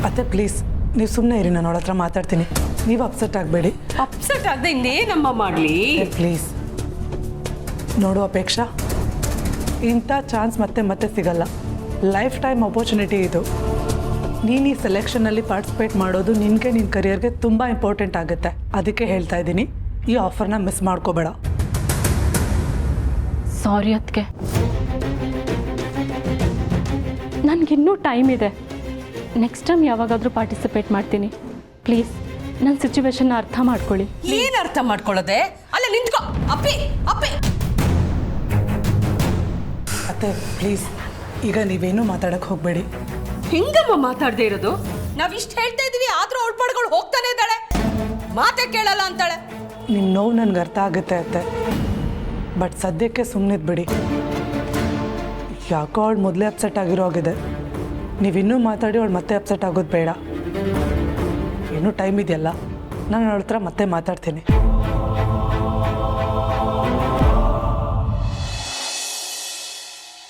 ಅತ್ತೆ ಪ್ಲೀಸ್ ನೀವು ಸುಮ್ಮನೆ ಇರಿ, ನಾನು ಅವಳ ಹತ್ರ ಮಾತಾಡ್ತೀನಿ. ನೀವು ಅಪ್ಸೆಟ್ ಆಗಬೇಡಿ. ಅಪ್ಸೆಟ್ ಆಗದೆ ಇನ್ನೇನಮ್ಮ ಮಾಡಲಿ? ಪ್ಲೀಸ್ ನೋಡು ಅಪೇಕ್ಷಾ, ಇಂಥ ಚಾನ್ಸ್ ಮತ್ತೆ ಮತ್ತೆ ಸಿಗಲ್ಲ. ಲೈಫ್ ಟೈಮ್ ಅಪರ್ಚುನಿಟಿ ಇದು. ನೀನು ಈ ಸೆಲೆಕ್ಷನಲ್ಲಿ ಪಾರ್ಟಿಸಿಪೇಟ್ ಮಾಡೋದು ನಿನಗೆ ನಿನ್ನ ಕರಿಯರ್ಗೆ ತುಂಬ ಇಂಪಾರ್ಟೆಂಟ್ ಆಗುತ್ತೆ. ಅದಕ್ಕೆ ಹೇಳ್ತಾ ಇದ್ದೀನಿ, ಈ ಆಫರ್ನ ಮಿಸ್ ಮಾಡ್ಕೋಬೇಡ. ಸಾರಿ ಅದಕ್ಕೆ, ನನಗಿನ್ನೂ ಟೈಮ್ ಇದೆ. ನೆಕ್ಸ್ಟ್ ಟೈಮ್ ಯಾವಾಗಾದರೂ ಪಾರ್ಟಿಸಿಪೇಟ್ ಮಾಡ್ತೀನಿ. ಪ್ಲೀಸ್ ನನ್ನ ಸಿಚುವೇಶನ್ನ ಅರ್ಥ ಮಾಡ್ಕೊಳ್ಳಿ. ಏನು ಅರ್ಥ ಮಾಡ್ಕೊಳ್ಳೋದೆ? ಅಲ್ಲ ನಿಂತ್ಕೋ. ಅಪ್ಪಿ ಅಪ್ಪಿ ಅತ್ತೆ ಪ್ಲೀಸ್, ಈಗ ನೀವೇನೂ ಮಾತಾಡೋಕ್ಕೆ ಹೋಗಬೇಡಿ. ಹಿಂಗಮ್ಮ ಮಾತಾಡದೆ ಇರೋದು? ನಾವಿಷ್ಟು ಹೇಳ್ತಾ ಇದೀವಿ, ಆದ್ರೂ ಅವಳ ಪಡ್ಗಳು ಹೋಗ್ತಾನೆ ಇದ್ದಾಳೆ, ಮಾತೆ ಕೇಳಲ್ಲ ಅಂತಾಳೆ. ನಿಮ್ಮ ನೋವು ನನಗೆ ಅರ್ಥ ಆಗುತ್ತೆ ಅತ್ತೆ, ಬಟ್ ಸದ್ಯಕ್ಕೆ ಸುಮ್ಮನಿದ್ಬಿಡಿ. ಯಾಕೋ ಅವಳು ಮೊದಲೇ ಅಪ್ಸೆಟ್ ಆಗಿರೋ ಆಗಿದೆ. ನೀವಿನ್ನೂ ಮಾತಾಡಿ ಅವಳು ಮತ್ತೆ ಅಪ್ಸೆಟ್ ಆಗೋದು ಬೇಡ. ಇನ್ನೂ ಟೈಮ್ ಇದೆಯಲ್ಲ, ನಾನು ಅವಳ ಹತ್ರ ಮತ್ತೆ ಮಾತಾಡ್ತೀನಿ.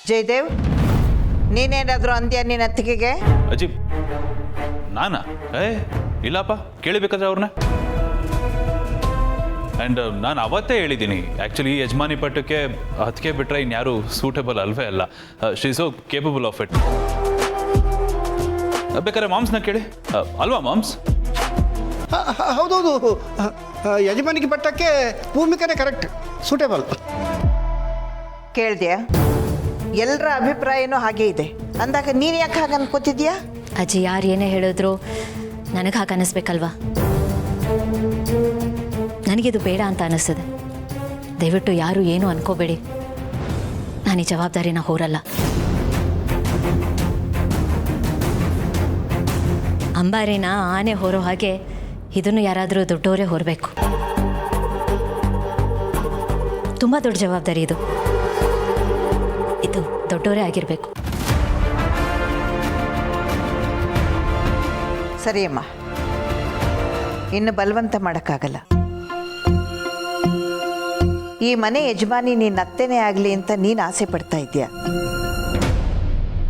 ಜಯದೇವ್, ನೀನೇನಾದರೂ ಅಂದ್ಯಾ ನಿನ್ನ ಅತ್ತಿಗೆಗೆ? ಅಜ್ಜಿ ನಾನಾ? ಇಲ್ಲಪ್ಪ, ಕೇಳಬೇಕಾದ್ರೆ ಅವ್ರನ್ನ. ಆ್ಯಂಡ್ ನಾನು ಅವತ್ತೇ ಹೇಳಿದ್ದೀನಿ, ಆ್ಯಕ್ಚುಲಿ ಯಜಮಾನಿ ಪಟ್ಟಕ್ಕೆ ಅದಕ್ಕೆ ಬಿಟ್ಟರೆ ಇನ್ಯಾರು ಸೂಟೇಬಲ್ ಅಲ್ವೇ ಅಲ್ಲ. She is so capable of it. ಬೇಕಾದ್ರೆ ಮಾಮ್ಸ್ನ ಕೇಳಿ, ಅಲ್ವಾ ಮಾಮ್ಸ್? ಹೌದೌದು, ಯಜಮಾನಿಗೆ ಪಟ್ಟಕ್ಕೆ ಭೂಮಿಕನೇ ಕರೆಕ್ಟ್, ಸೂಟೇಬಲ್. ಕೇಳಿದ್ಯಾ? ಎಲ್ಲರ ಅಭಿಪ್ರಾಯನೂ ಹಾಗೆ ಇದೆ ಅಂದಾಗ ನೀನು ಯಾಕೆ ಹಾಗೆ ಅನ್ಕೋತಿದ್ಯಾ? ಅಜ್ಜಿ ಯಾರು ಏನೇ ಹೇಳಿದ್ರು ನನಗೆ ಹಾಗೆ ಅನ್ನಿಸ್ಬೇಕಲ್ವಾ? ನನಗಿದು ಬೇಡ ಅಂತ ಅನ್ನಿಸ್ತದೆ. ದಯವಿಟ್ಟು ಯಾರು ಏನೂ ಅನ್ಕೋಬೇಡಿ, ನಾನು ಈ ಜವಾಬ್ದಾರಿನ ಹೊರಲ್ಲ. ಅಂಬಾರಿನ ಆನೆ ಹೊರೋ ಹಾಗೆ ಇದನ್ನು ಯಾರಾದರೂ ದೊಡ್ಡವರೇ ಹೊರಬೇಕು. ತುಂಬ ದೊಡ್ಡ ಜವಾಬ್ದಾರಿ ಇದು. ಇದು ದೊಡ್ಡವರೇ ಆಗಿರಬೇಕು. ಸರಿಯಮ್ಮ, ಇನ್ನು ಬಲವಂತ ಮಾಡೋಕ್ಕಾಗಲ್ಲ. ಈ ಮನೆ ಯಜಮಾನಿ ನಿನ್ನ ಅತ್ತೆನೇ ಆಗಲಿ ಅಂತ ನೀನು ಆಸೆ ಪಡ್ತಾ ಇದ್ದೀಯ.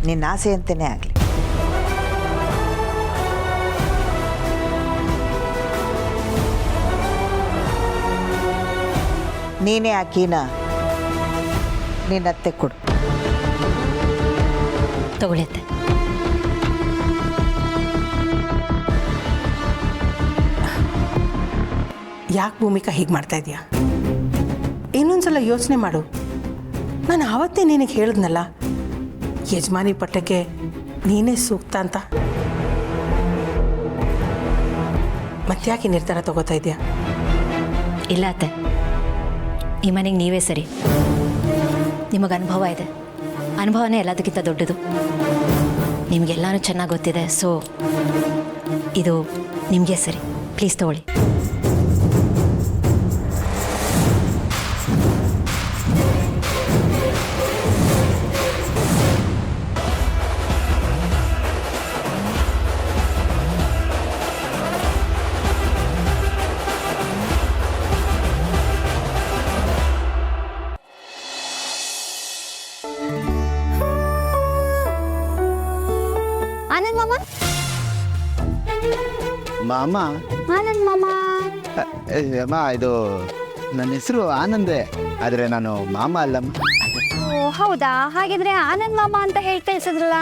ನಿನ್ನ ಆಸೆ ಅಂತಲೇ ಆಗಲಿ. ನೀನೇ ಆಕಿನ ನಿನ್ನ ಅತ್ತೆ ಕೊಡು. ತಗೊಳ್ಳುತ್ತೆ. ಯಾಕೆ ಭೂಮಿಕಾ ಹೀಗೆ ಮಾಡ್ತಾ ಇದೆಯಾ? ಇನ್ನೊಂದ್ಸಲ ಯೋಚನೆ ಮಾಡು. ನಾನು ಆವತ್ತೇ ನಿನಗೆ ಹೇಳಿದ್ನಲ್ಲ, ಯಜಮಾನಿ ಪಟ್ಟಕ್ಕೆ ನೀನೇ ಸೂಕ್ತ ಅಂತ. ಮತ್ತ್ಯಾಕೆ ನಿರ್ಧಾರ ತಗೋತಾ ಇದೆಯಾ? ಇಲ್ಲ ಅತ್ತೆ, ಈ ಮನೆಗೆ ನೀವೇ ಸರಿ. ನಿಮಗೆ ಅನುಭವ ಇದೆ. ಅನುಭವನೇ ಎಲ್ಲದಕ್ಕಿಂತ ದೊಡ್ಡದು. ನಿಮಗೆಲ್ಲನೂ ಚೆನ್ನಾಗಿ ಗೊತ್ತಿದೆ. ಸೊ ಇದು ನಿಮಗೆ ಸರಿ. ಪ್ಲೀಸ್ ತಗೊಳ್ಳಿ. ಆನಂದ್ ಮಾಮ, ಮಾಮ. ಆನಂದ್ ಮಾಮ. ಅಮ್ಮ, ಇದು ನನ್ನ ಹೆಸರು ಆನಂದೇ, ಆದರೆ ನಾನು ಮಾಮ ಅಲ್ಲಮ್ಮ. ಓ ಹೌದಾ? ಹಾಗಿದ್ರೆ ಆನಂದ್ ಮಾಮ ಅಂತ ಹೇಳಿ ಕಳಿಸಿದ್ರಲ್ಲ.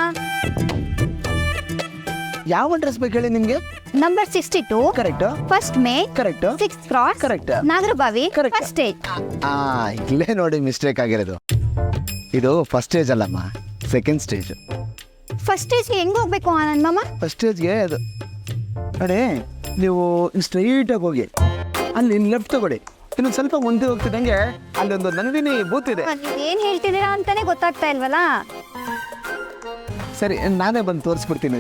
ಯಾವ ಡ್ರೆಸ್ ಬೇಕು ಹೇಳಿ ನಿಮಗೆ? Number 62 correct. First May correct. 6th cross. Correct. Nagarbhavi Correct. First stage. ಇಲ್ಲೇ ನೋಡಿ ಮಿಸ್ಟೇಕ್ ಆಗಿರೋದು. ಇದು ಫಸ್ಟ್ ಸ್ಟೇಜ್ ಅಲ್ಲಮ್ಮ, ಸೆಕೆಂಡ್ ಸ್ಟೇಜ್. ಫಸ್ಟ್ ಸ್ಟೇಜ್ಗೆ ಹೆಂಗ್ ಹೋಗ್ಬೇಕು ಆನಂದ್ ಮಾಮ? ಫಸ್ಟ್ ಸ್ಟೇಜ್ಗೆ ಅದು ನೋಡಿ, ನೀವು ಸ್ಟ್ರೈಟಾಗಿ ಹೋಗಿ ಅಲ್ಲಿ ಲೆಫ್ಟ್ ತಗೊಳ್ಳಿ. ಇನ್ನೊಂದು ಸ್ವಲ್ಪ ಮುಂದೆ ಹೋಗ್ತಿದ್ದಂಗೆ ಅಲ್ಲೊಂದು ನಂದಿನಿ ಬೂತ್ ಇದೆ. ಏನ್ ಹೇಳ್ತಿದ್ದೀರಾ ಅಂತಾನೆ ಗೊತ್ತಾಗ್ತಾ ಇಲ್ವಲ್ಲ. ಸರಿ, ನಾನೇ ಬಂದು ತೋರಿಸ್ಬಿಡ್ತೀನಿ.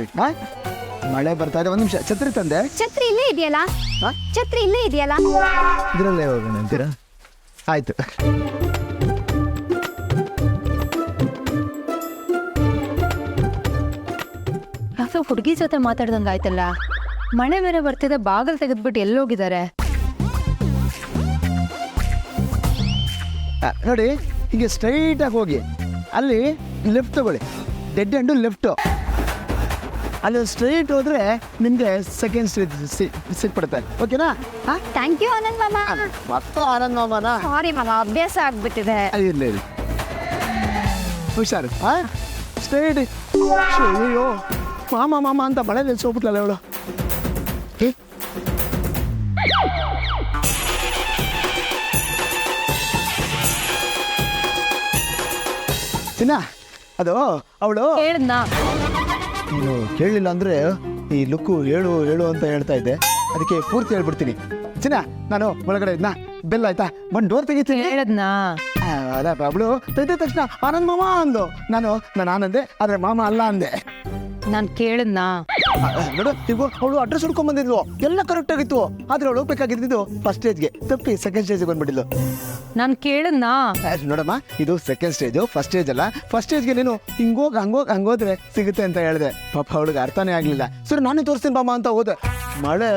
ಮಳೆ ಬರ್ತಾ ಇದೆ. ಒಂದು ನಿಮಿಷ, ಛತ್ರಿ ತಂದೆ. ಛತ್ರಿ ಇಲ್ಲೇ ಇದೆಯಲ್ಲ. ಛತ್ರಿ ಇಲ್ಲೇ ಇದೆಯಲ್ಲ. ಇದರಲ್ಲೇ ಹೋಗೋಣ ಅಂತೀರಾ? ಆಯ್ತು. ಯಾಕೋ ಹುಡುಗಿ ಜೊತೆ ಮಾತಾಡ್ದಂಗೆ ಆಯ್ತಲ್ಲ. ಮಳೆ ಬೇರೆ ಬರ್ತಿದೆ, ಬಾಗಿಲು ತೆಗೆದ್ಬಿಟ್ಟು ಎಲ್ಲೋಗಿದ್ದಾರೆ? ನೋಡಿ, ಹೀಗೆ ಸ್ಟ್ರೈಟಾಗಿ ಹೋಗಿ ಅಲ್ಲಿ ಲೆಫ್ಟ್ ತಗೊಳ್ಳಿ. Dead end left. ಅಲ್ಲಿ ಸ್ಟ್ರೈಟ್ ಹೋದ್ರೆ ನಿಮಗೆ ಸೆಕೆಂಡ್ ಸ್ಟೇಜ್ ಸಿಕ್ಬಿಡುತ್ತೆ. ಓಕೆನಾ? ಹಾಂ, ಥ್ಯಾಂಕ್ ಯು ಆನಂದ್ ಮಾಮ. ಮತ್ತು ಆನಂದ್ ಮಾಮನ ಸಾರಿ ಮಾಮ, ಅಭ್ಯಾಸ ಆಗ್ಬಿಟ್ಟಿದೆ. ಇರಲಿ ಹುಷಾರು. ಹಾಂ, ಸ್ಟ್ರೈಟ್. ಅಯ್ಯೋ ಮಾಮ ಮಾಮ ಅಂತ ಮಳೆ ನಿಲ್ಸೋಗ್ಬಿಟ್ಲಲ್ಲ ಅವಳು. ಚಿನ್ನ, ಅದು ಅವಳು ಹೇಳ್ದಾ? ನೀನು ಕೇಳಲಿಲ್ಲ ಅಂದರೆ ಈ ಲುಕ್ಕು ಹೇಳು ಹೇಳು ಅಂತ ಹೇಳ್ತಾ ಇದ್ದೆ, ಅದಕ್ಕೆ ಪೂರ್ತಿ ಹೇಳ್ಬಿಡ್ತೀನಿ. ಚಿನ್ನ, ನಾನು ಒಳಗಡೆ ಇದ್ನ ಬೆಲ್ಲ ಆಯ್ತಾ, ಬಂದು ಡೋರ್ ತೆಗಿತೀನಿ. ಹೇಳದ್ನಾ? ಅಲ್ಲ ಅವಳು ತೆಗೆದ ತಕ್ಷಣ ಆನಂದ್ ಮಾಮ ಅಂದು. ನಾನು ಆನಂದೆ, ಆದರೆ ಮಾಮ ಅಲ್ಲ ಅಂದೆ. ನಾನು ಕೇಳದ್ನಾ? ನೋಡು, ಈಗ ಅವಳು ಅಡ್ರೆಸ್ ಹುಡ್ಕೊಂಡ್ ಬಂದಿದ್ಲು, ಎಲ್ಲ ಕರೆಕ್ಟ್ ಆಗಿತ್ತು. ಆದ್ರೆ ಅವಳು ಹೋಗ್ಬೇಕಾಗಿದ್ದು ಫಸ್ಟ್ ಸ್ಟೇಜ್ಗೆ ತಪ್ಪಿ ಸೆಕೆಂಡ್ ಸ್ಟೇಜ್ಗೆ ಬಂದ್ಬಿಟ್ಟಿದ್ಲು. ನಾನು ಕೇಳದ್ನಾ? ನೋಡಮ್ಮ, ಇದು ಸೆಕೆಂಡ್ ಸ್ಟೇಜು, ಫಸ್ಟ್ ಸ್ಟೇಜ್ ಅಲ್ಲ. ಫಸ್ಟ್ ಸ್ಟೇಜ್ಗೆ ನೀನು ಹಂಗೋದ್ರೆ ಸಿಗುತ್ತೆ ಅಂತ ಹೇಳಿದೆ. ಪಾಪ ಅವಳಿಗೆ ಅರ್ಥನೇ ಆಗಲಿಲ್ಲ. ಸರಿ, ನಾನೇ ತೋರಿಸ್ತೀನಿ ಬಾಮ ಅಂತ ಹೋದೆ. ಮಳೆ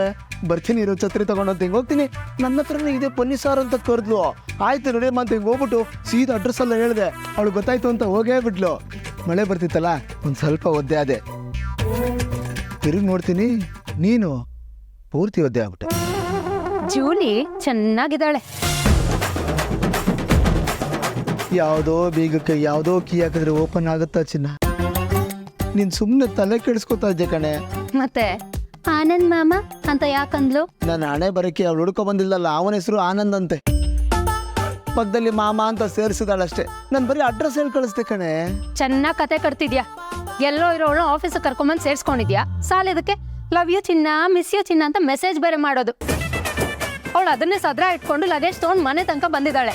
ಬರ್ತೀನಿ ಇರೋ ಛತ್ರಿ ತಗೊಂಡಂತ ಹಿಂಗೆ ಹೋಗ್ತೀನಿ. ನನ್ನ ಹತ್ರನೇ ಇದೆ ಪನ್ನಿ ಸಾರು ಅಂತ ಕರೆದ್ಲು. ಆಯ್ತು ನಡಿಯಮ್ಮ ಅಂತ ಹಿಂಗೆ ಹೋಗ್ಬಿಟ್ಟು ಸೀದಾ ಅಡ್ರೆಸ್ ಎಲ್ಲ ಹೇಳಿದೆ. ಅವಳು ಗೊತ್ತಾಯ್ತು ಅಂತ ಹೋಗೇ ಬಿಟ್ಲು. ಮಳೆ ಬರ್ತಿತ್ತಲ್ಲ, ಒಂದು ಸ್ವಲ್ಪ ಒದ್ದೆ ಅದೇ. ತಿರುಗಿ ನೋಡ್ತೀನಿ, ನೀನು ಪೂರ್ತಿ ಒದ್ದೆ ಆಗ್ಬಿಟ್ಟೆ. ಜೂಲಿ ಚೆನ್ನಾಗಿದ್ದಾಳೆ. ಯಾವುದೋ ಬೀಗಕ್ಕೆ ಯಾವುದೋ ಕೀ ಹಾಕಿದ್ರೆ ಓಪನ್ ಆಗುತ್ತಾ ಚಿನ್ನ? ನೀನು ಸುಮ್ಮನೆ ತಲೆ ಕೆಡಿಸ್ಕೊತಾ ಇದ್ದೆ ಕಣೆ. ಮತ್ತೆ ಆನಂದ್ ಮಾಮ ಅಂತ ಯಾಕಂದ್ಲು? ನನ್ನ ಹಣೆ ಬರಕ್ಕೆ ಅವಳು ಹುಡ್ಕೊ ಬಂದಿಲ್ಲಲ್ಲ, ಅವನ ಹೆಸರು ಆನಂದ್ ಅಂತೆ. ಪಕ್ಕದಲ್ಲಿ ಮಾಮ ಅಂತ ಸೇರಿಸಿದಾಳಷ್ಟೇ. ನಾನು ಬರೀ ಅಡ್ರೆಸ್ ಹೇಳಿ ಕಳಿಸ್ದೆ ಕಣೆ. ಚೆನ್ನಾಗಿ ಕತೆ ಕಟ್ತಿದ್ಯಾ. ಎಲ್ಲೋ ಇರೋಳು ಆಫೀಸಿಗೆ ಕರ್ಕೊಂಬಂದು ಸೇರಿಸ್ಕೊಂಡಿದ್ಯಾ. ಸಾಲಿದಕ್ಕೆ ಲವ್ ಯು ಚಿನ್ನ, ಮಿಸ್ ಯು ಚಿನ್ನ ಅಂತ ಮೆಸೇಜ್ ಬೇರೆ ಮಾಡೋದು. ಅವಳು ಅದನ್ನೇ ಸದ್ರ ಇಟ್ಕೊಂಡು ಲಗೇಜ್ ತೊಗೊಂಡು ಮನೆ ತನಕ ಬಂದಿದ್ದಾಳೆ.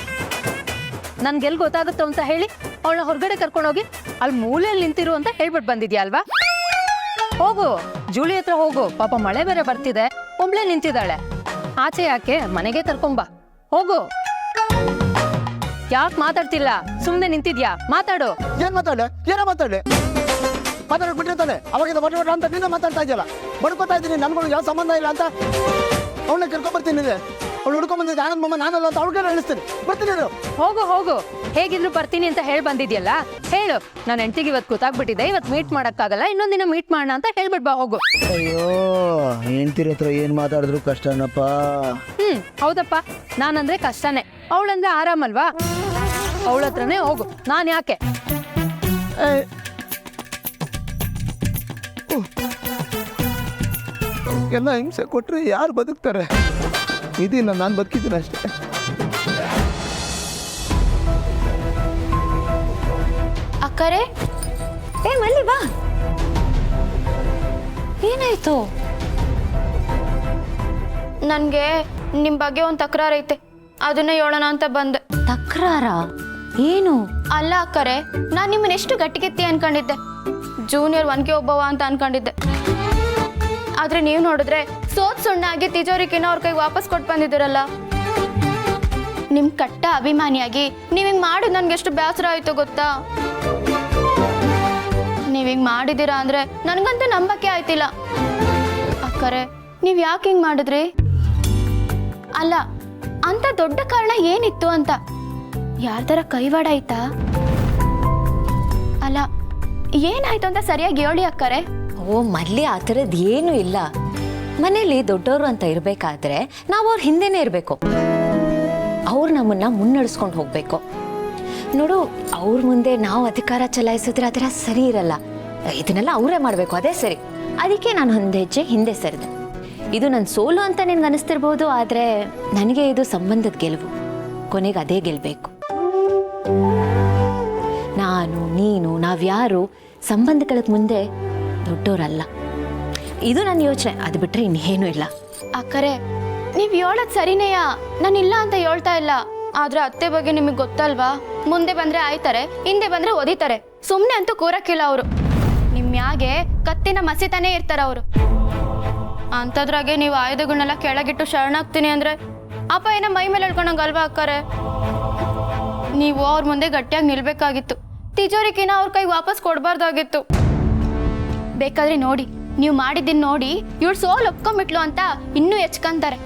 ನನ್ಗೆಲ್ಲಿ ಗೊತ್ತಾಗುತ್ತೋ ಅಂತ ಹೇಳಿ ಅವಳನ್ನ ಹೊರಗಡೆ ಕರ್ಕೊಂಡೋಗಿ ಅಲ್ಲಿ ಮೂಲೆಯಲ್ಲಿ ನಿಂತಿರು ಅಂತ ಹೇಳ್ಬಿಟ್ಟು ಬಂದಿದ್ಯಾ ಅಲ್ವಾ? ಹೋಗು, ಜೂಲಿ ಹತ್ರ ಹೋಗು. ಪಾಪ ಮಳೆ ಬೇರೆ ಬರ್ತಿದೆ, ಒಬ್ಳೆ ನಿಂತಿದ್ದಾಳೆ. ಆಚೆ ಯಾಕೆ, ಮನೆಗೆ ಕರ್ಕೊಂಬ. ಹೋಗು. ಯಾಕೆ ಮಾತಾಡ್ತಿಲ್ಲ? ಸುಮ್ಮನೆ ನಿಂತಿದ್ಯಾ? ಮಾತಾಡು. ಏನ್ ಮಾತಾಡೆ? ಏನೋ ಮಾತಾಡೆ? ಮಾತಾಡಕ್ ಬಿಟ್ಟಿರ್ತಾನೆ. ಅವಾಗಿಂದ ಬಡ ಅಂತ ನೀನು ಮಾತಾಡ್ತಾ ಇದೆಯಲ್ಲ. ಬಡ್ಕೋತಾ ಇದ್ದೀನಿ, ನಮ್ಗಳು ಯಾವ ಸಂಬಂಧ ಇಲ್ಲ ಅಂತ. ಅವಳನ್ನ ಕರ್ಕೊಂಡ್ಬರ್ತೀನಿ. ಅವಳು ಹುಡ್ಕೊಂಡ್ಬಂದಿದ್ದೆ ಆನಂದ್ ಮಾಮ ನಾನಲ್ಲ ಅಂತ ಅವಳಿಗೆ ಹೇಳಿಸ್ತೀನಿ. ಬರ್ತೀನಿ. ಹೋಗು ಹೋಗು, ಹೇಗಿದ್ರು ಬರ್ತೀನಿ ಅಂತ ಹೇಳಿ ಬಂದಿದ್ಯಲ್ಲ, ಹೇಳು. ನನ್ನ ಹೆಂಡತಿಗೆ ಇವತ್ತು ಗೊತ್ತಾಗ್ಬಿಟ್ಟಿದೆ, ಇವತ್ತು ಮೀಟ್ ಮಾಡೋಕ್ಕಾಗಲ್ಲ, ಇನ್ನೊಂದಿನ ಮೀಟ್ ಮಾಡೋಣ ಅಂತ ಹೇಳ್ಬಿಟ್ ಬಾ. ಹೋಗು. ಅಯ್ಯೋ, ಹೆಂಡ್ತಿರ ಹತ್ರ ಏನ್ ಮಾತಾಡಿದ್ರು ಕಷ್ಟನಪ್ಪ. ಹೌದಪ್ಪ, ನಾನಂದ್ರೆ ಕಷ್ಟನೇ, ಅವಳಂದ್ರೆ ಆರಾಮಲ್ವಾ? ಅವಳ ಹತ್ರನೇ ಹೋಗು. ನಾನು ಯಾಕೆ? ಎಲ್ಲ ಹಿಂಸೆ ಕೊಟ್ರೆ ಯಾರು ಬದುಕ್ತಾರೆ? ಇದಿಲ್ಲ, ನಾನು ಬದುಕಿದ್ದೀನಿ ಅಷ್ಟೇ. ಅಕ್ಕರೆ, ಮಲ್ಲಿ ಬಾ. ಏನಾಯ್ತು? ನನಗೆ ನಿಮ್ಮ ಬಗ್ಗೆ ಒಂದು ತಕರಾರು ಐತೆ, ಅದನ್ನೇ ಹೇಳೋಣ ಅಂತ ಬಂದೆ. ತಕ್ರಾರ? ಏನು? ಅಲ್ಲ ಅಕ್ಕರೆ, ನಾನು ನಿಮ್ಮನ್ನ ಎಷ್ಟು ಗಟ್ಟಿಗೆತ್ತಿ ಅನ್ಕೊಂಡಿದ್ದೆ. ಜೂನಿಯರ್ ಒನ್ಗೆ ಒಬ್ಬವ ಅಂತ ಅನ್ಕೊಂಡಿದ್ದೆ. ಆದ್ರೆ ನೀವು ನೋಡಿದ್ರೆ ಸುಣ್ಣಾಗಿ ತಿಜೋರಿಕಿನ ಅವ್ರ ಕೈಗೆ ವಾಪಸ್ ಕೊಟ್ಟು ಬಂದಿದ್ದೀರಲ್ಲ. ನಿಮ್ ಕಟ್ಟ ಅಭಿಮಾನಿಯಾಗಿ ನೀವ್ ಹಿಂಗ್ ಮಾಡಿದ್ ನನ್ಗೆ ಎಷ್ಟು ಬೇಸರ ಆಯ್ತು ಗೊತ್ತಾ? ನೀವ್ ಹಿಂಗ್ ಮಾಡಿದೀರಾ ಅಂದ್ರೆ ನನ್ಗಂತೂ ನಂಬಕ್ಕೆ ಆಯ್ತಿಲ್ಲ. ಅಕ್ಕರೆ, ನೀವ್ ಯಾಕೆ ಹಿಂಗ್ ಮಾಡಿದ್ರಿ? ಅಲ್ಲ, ಅಂತ ದೊಡ್ಡ ಕಾರಣ ಏನಿತ್ತು ಅಂತ? ಯಾರ್ದಾರ ಕೈವಾಡ ಆಯ್ತಾ? ಅಲ್ಲ, ಏನಾಯ್ತು ಅಂತ ಸರಿಯಾಗಿ ಹೇಳಿ ಅಕ್ಕರೆ. ಓ ಮಲ್ಲಿ, ಆ ಥರದ್ದು ಏನೂ ಇಲ್ಲ. ಮನೇಲಿ ದೊಡ್ಡವರು ಅಂತ ಇರಬೇಕಾದ್ರೆ ನಾವು ಅವ್ರ ಹಿಂದೆನೇ ಇರಬೇಕು. ಅವ್ರು ನಮ್ಮನ್ನ ಮುನ್ನಡೆಸ್ಕೊಂಡು ಹೋಗಬೇಕು. ನೋಡು, ಅವ್ರ ಮುಂದೆ ನಾವು ಅಧಿಕಾರ ಚಲಾಯಿಸಿದ್ರೆ ಅದರ ಸರಿ ಇರಲ್ಲ. ಇದನ್ನೆಲ್ಲ ಅವರೇ ಮಾಡಬೇಕು, ಅದೇ ಸರಿ. ಅದಕ್ಕೆ ನಾನು ಒಂದು ಹೆಜ್ಜೆ ಹಿಂದೆ ಸರಿದೆ. ಇದು ನನ್ನ ಸೋಲು ಅಂತ ನಿನ್ಗೆ ಅನಿಸ್ತಿರ್ಬೋದು, ಆದರೆ ನನಗೆ ಇದು ಸಂಬಂಧದ ಗೆಲುವು. ಕೊನೆಗೆ ಅದೇ ಗೆಲ್ಲಬೇಕು. ನಾನು, ನೀನು, ನಾವ್ಯಾರು ಸಂಬಂಧಗಳ ಮುಂದೆ ದೊಡ್ಡವರಲ್ಲ. ಇದು ನನ್ನ ಯೋಚನೆ, ಅದು ಬಿಟ್ಟರೆ ಇನ್ನೇನೂ ಇಲ್ಲ. ಅಕ್ಕರೆ, ನೀವು ಹೇಳೋದು ಸರಿನೇಯ, ನಾನು ಇಲ್ಲ ಅಂತ ಹೇಳ್ತಾ ಇಲ್ಲ. ಆದ್ರೆ ಅತ್ತೆ ಬಗ್ಗೆ ನಿಮಗೆ ಗೊತ್ತಲ್ವಾ? ಮುಂದೆ ಬಂದ್ರೆ ಆಯ್ತಾರೆ, ಹಿಂದೆ ಬಂದ್ರೆ ಒದಿತಾರೆ. ಸುಮ್ಮನೆ ಅಂತೂ ಕೂರಕ್ಕಿಲ್ಲ ಅವರು. ನಿಮ್ಮ ಮ್ಯಾಗೆ ಕತ್ತಿನ ಮಸಿತಾನೇ ಇರ್ತಾರೆ ಅವರು. ಅಂಥದ್ರಾಗೆ ನೀವು ಆಯುಧಗಳನ್ನೆಲ್ಲ ಕೆಳಗಿಟ್ಟು ಶರಣಾಗ್ತೀನಿ ಅಂದ್ರೆ ಅಪ್ಪ ಏನೋ ಮೈ ಮೇಲೆ ಹೇಳ್ಕೊಂಡಂಗಲ್ವಾ ಅಕ್ಕರೆ? ನೀವು ಅವ್ರ ಮುಂದೆ ಗಟ್ಟಿಯಾಗಿ ನಿಲ್ಬೇಕಾಗಿತ್ತು. ತಿಜೋರಿಕಿನ ಅವ್ರ ಕೈಗೆ ವಾಪಸ್ ಕೊಡಬಾರ್ದಾಗಿತ್ತು. ಬೇಕಾದ್ರೆ ನೋಡಿ, ನೀವು ಮಾಡಿದ್ದನ್ನು ನೋಡಿ ಇವಳು ಸೋಲ್ ಒಪ್ಕೊಂಬಿಟ್ಲು ಅಂತ ಇನ್ನೂ ಹೆಚ್ಕೊಂತಾರೆ.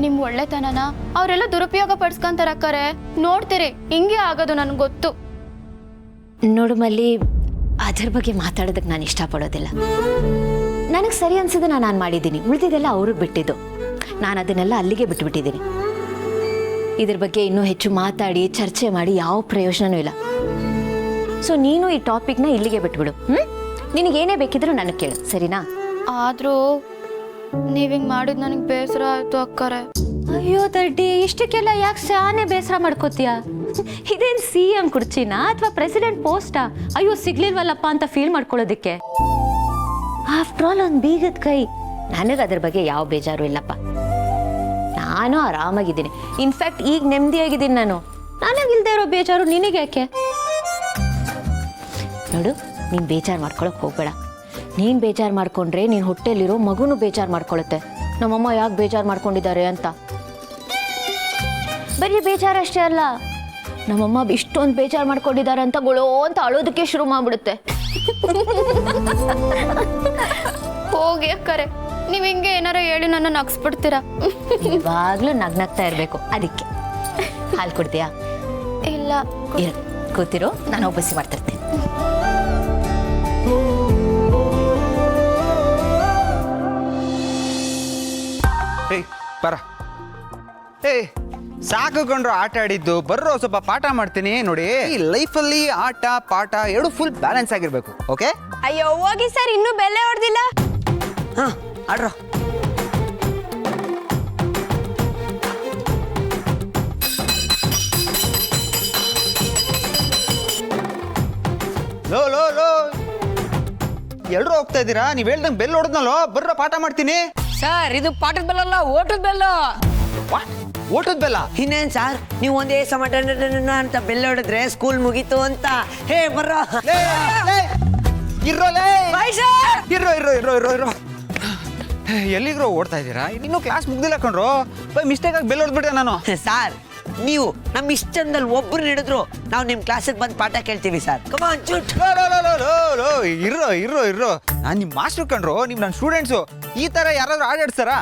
ನಿಮ್ಮ ಒಳ್ಳೆತನನ ಅವರೆಲ್ಲ ದುರುಪಯೋಗ ಪಡಿಸ್ಕೊಂತಾರೆ ಅಕ್ಕರೆ. ನೋಡ್ತೀರಿ, ಹಿಂಗೆ ಆಗೋದು ನನಗೆ ಗೊತ್ತು. ನೋಡು ಮಲ್ಲಿ, ಅದ್ರ ಬಗ್ಗೆ ಮಾತಾಡೋದಕ್ಕೆ ನಾನು ಇಷ್ಟಪಡೋದಿಲ್ಲ. ನನಗೆ ಸರಿ ಅನ್ಸಿದ್ದು ನಾನು ಮಾಡಿದ್ದೀನಿ, ಉಳಿದಿದ್ದೆಲ್ಲ ಅವ್ರಿಗೆ ಬಿಟ್ಟಿದ್ದು. ನಾನು ಅದನ್ನೆಲ್ಲ ಅಲ್ಲಿಗೆ ಬಿಟ್ಬಿಟ್ಟಿದ್ದೀನಿ. ಇದ್ರ ಬಗ್ಗೆ ಇನ್ನೂ ಹೆಚ್ಚು ಮಾತಾಡಿ ಚರ್ಚೆ ಮಾಡಿ ಯಾವ ಪ್ರಯೋಜನವೂ ಇಲ್ಲ. ಸೊ ನೀನು ಈ ಟಾಪಿಕ್ನ ಇಲ್ಲಿಗೆ ಬಿಟ್ಬಿಡು. ನಿನಗೇನೇ ಬೇಕಿದ್ರೂ ನನಗೆ ಕೇಳು, ಸರಿನಾ? ಆದರೂ ನೀವು ಹಿಂಗೆ ಮಾಡಿದ್ ನನಗೆ ಬೇಸರ ಆಯಿತು ಅಕ್ಕರೆ. ಅಯ್ಯೋ ದಡ್ಡಿ, ಇಷ್ಟಕ್ಕೆಲ್ಲ ಯಾಕೆ ಶಾನೆ ಬೇಸರ ಮಾಡ್ಕೋತೀಯ? ಇದೇನು CM ಕುರ್ಚಿನಾ ಅಥವಾ ಪ್ರೆಸಿಡೆಂಟ್ ಪೋಸ್ಟಾ? ಅಯ್ಯೋ ಸಿಗ್ಲಿಲ್ವಲ್ಲಪ್ಪ ಅಂತ ಫೀಲ್ ಮಾಡ್ಕೊಳ್ಳೋದಕ್ಕೆ. ಆಫ್ಟರ್ ಆಲ್ ಒಂದು ಬೀಗದ ಕೈ. ನನಗೆ ಅದ್ರ ಬಗ್ಗೆ ಯಾವ ಬೇಜಾರು ಇಲ್ಲಪ್ಪ. ನಾನು ಆರಾಮಾಗಿದ್ದೀನಿ. ಇನ್ಫ್ಯಾಕ್ಟ್ ಈಗ ನೆಮ್ಮದಿಯಾಗಿದ್ದೀನಿ ನಾನು. ನನಗಿಲ್ದೇ ಇರೋ ಬೇಜಾರು ನಿನಗೆ ಯಾಕೆ? ನೋಡು, ನೀನು ಬೇಜಾರು ಮಾಡ್ಕೊಳಕ್ಕೆ ಹೋಗ್ಬೇಡ. ನೀನು ಬೇಜಾರು ಮಾಡ್ಕೊಂಡ್ರೆ ನೀನು ಹೊಟ್ಟೆಲಿರೋ ಮಗುನೂ ಬೇಜಾರು ಮಾಡ್ಕೊಳುತ್ತೆ. ನಮ್ಮಮ್ಮ ಯಾಕೆ ಬೇಜಾರು ಮಾಡ್ಕೊಂಡಿದ್ದಾರೆ ಅಂತ. ಬರೀ ಬೇಜಾರಷ್ಟೇ ಅಲ್ಲ, ನಮ್ಮಮ್ಮ ಇಷ್ಟೊಂದು ಬೇಜಾರು ಮಾಡ್ಕೊಂಡಿದ್ದಾರೆ ಅಂತ ಗೊಳೋ ಅಂತ ಅಳೋದಕ್ಕೆ ಶುರು ಮಾಡ್ಬಿಡುತ್ತೆ. ಹೋಗಿ ಅಕ್ಕರೆ, ನೀವು ಹಿಂಗೆ ಏನಾರ ಹೇಳಿ ನನ್ನ ನಗ್ಸ್ಬಿಡ್ತೀರಾ. ಇವಾಗ್ಲೂ ನಗ್ನಗ್ತಾ ಇರಬೇಕು. ಅದಕ್ಕೆ ಹಾಲು ಕೊಡ್ತೀಯಾ? ಇಲ್ಲ, ಇರು, ಕೂತಿರೋ, ನಾನು ಒಬ್ಬಸಿ ಮಾಡ್ತಿರ್ತೀನಿ. ಏಯ್ ಬರ. ಏಯ್ ಸಾಕು ಕೊಂಡ್ರು ಆಟ ಆಡಿದ್ದು, ಬರ್ರೋ ಸ್ವಲ್ಪ ಪಾಠ ಮಾಡ್ತೀನಿ. ನೋಡಿ, ಈ ಲೈಫಲ್ಲಿ ಆಟ ಪಾಠ ಎರಡು ಫುಲ್ ಬ್ಯಾಲೆನ್ಸ್ ಆಗಿರ್ಬೇಕು. ಓಕೆ? ಅಯ್ಯೋ ಹೋಗಿ ಸರ್, ಇನ್ನೂ ಬೆಲೆ ಹೊಡೆದಿಲ್ಲ. ಹಾ ಆಡ್ರೋ. ಲೋ ಲೋ ಲೋ, ಎಲ್ರು ಹೋಗ್ತಾ ಇದ್ದೀರಾ? ನೀವ್ ಹೇಳ್ದಂಗೆ ಬೆಲ್ ಹೊಡೆದ್ನಲ್ಲೋ, ಬರ್ರೋ ಪಾಠ ಮಾಡ್ತೀನಿ. ಸರ್, ಇದು ಪಾಠದ ಬೆಲ್ಲ ಅಲ್ಲ, ಓಟದ ಬೆಲ್ಲ. ಓಟದ ಬೆಲ್ಲ? ಇನ್ನೇನ್ ಸರ್, ನೀವು ಒಂದೇ ಸಮ ಅಂತ ಬೆಲ್ಲ ಹೊಡೆದ್ರೆ ಸ್ಕೂಲ್ ಮುಗೀತು ಅಂತ. ಹೇ ಬರ್ರೋ. ಇರೋ ಇರೋ ಇರೋ ಇರೋ ಇರೋ ಇರೋ. ಎಲ್ಲಿಗ್ರೋ ಓಡ್ತಾ ಇದ್ದೀರಾ? ಇನ್ನೂ ಕ್ಲಾಸ್ ಮುಗ್ದಿಲ್ಲ ಕಣ್ರು. ಬೈ ಮಿಸ್ಟೇಕ್ ಆಗಿ ಬೆಲ್ ಹೊಡೆದ್ಬಿಟ್ಟೆ ನಾನು. ಸರ್, ನೀವು ನಮ್ಮ ಇಷ್ಟಂದಲ್ಲಿ ಒಬ್ರು ಹಿಡಿದ್ರು ನಾವು ನಿಮ್ ಕ್ಲಾಸಿಗೆ ಬಂದು ಪಾಠ ಕೇಳ್ತೀವಿ ಸರ್. ಕಮಾನ್ ಚುಟ್. ಇರೋ ಇರೋ ಇರೋ, ನಾನು ನಿಮ್ಮ ಮಾಸ್ಟರ್ ಕಣ್ರು, ನೀವು ನನ್ನ ಸ್ಟೂಡೆಂಟ್ಸು. ಈ ತರ ಯಾರಾದ್ರೂ ಆಟಾಡ್ತಾರಾ?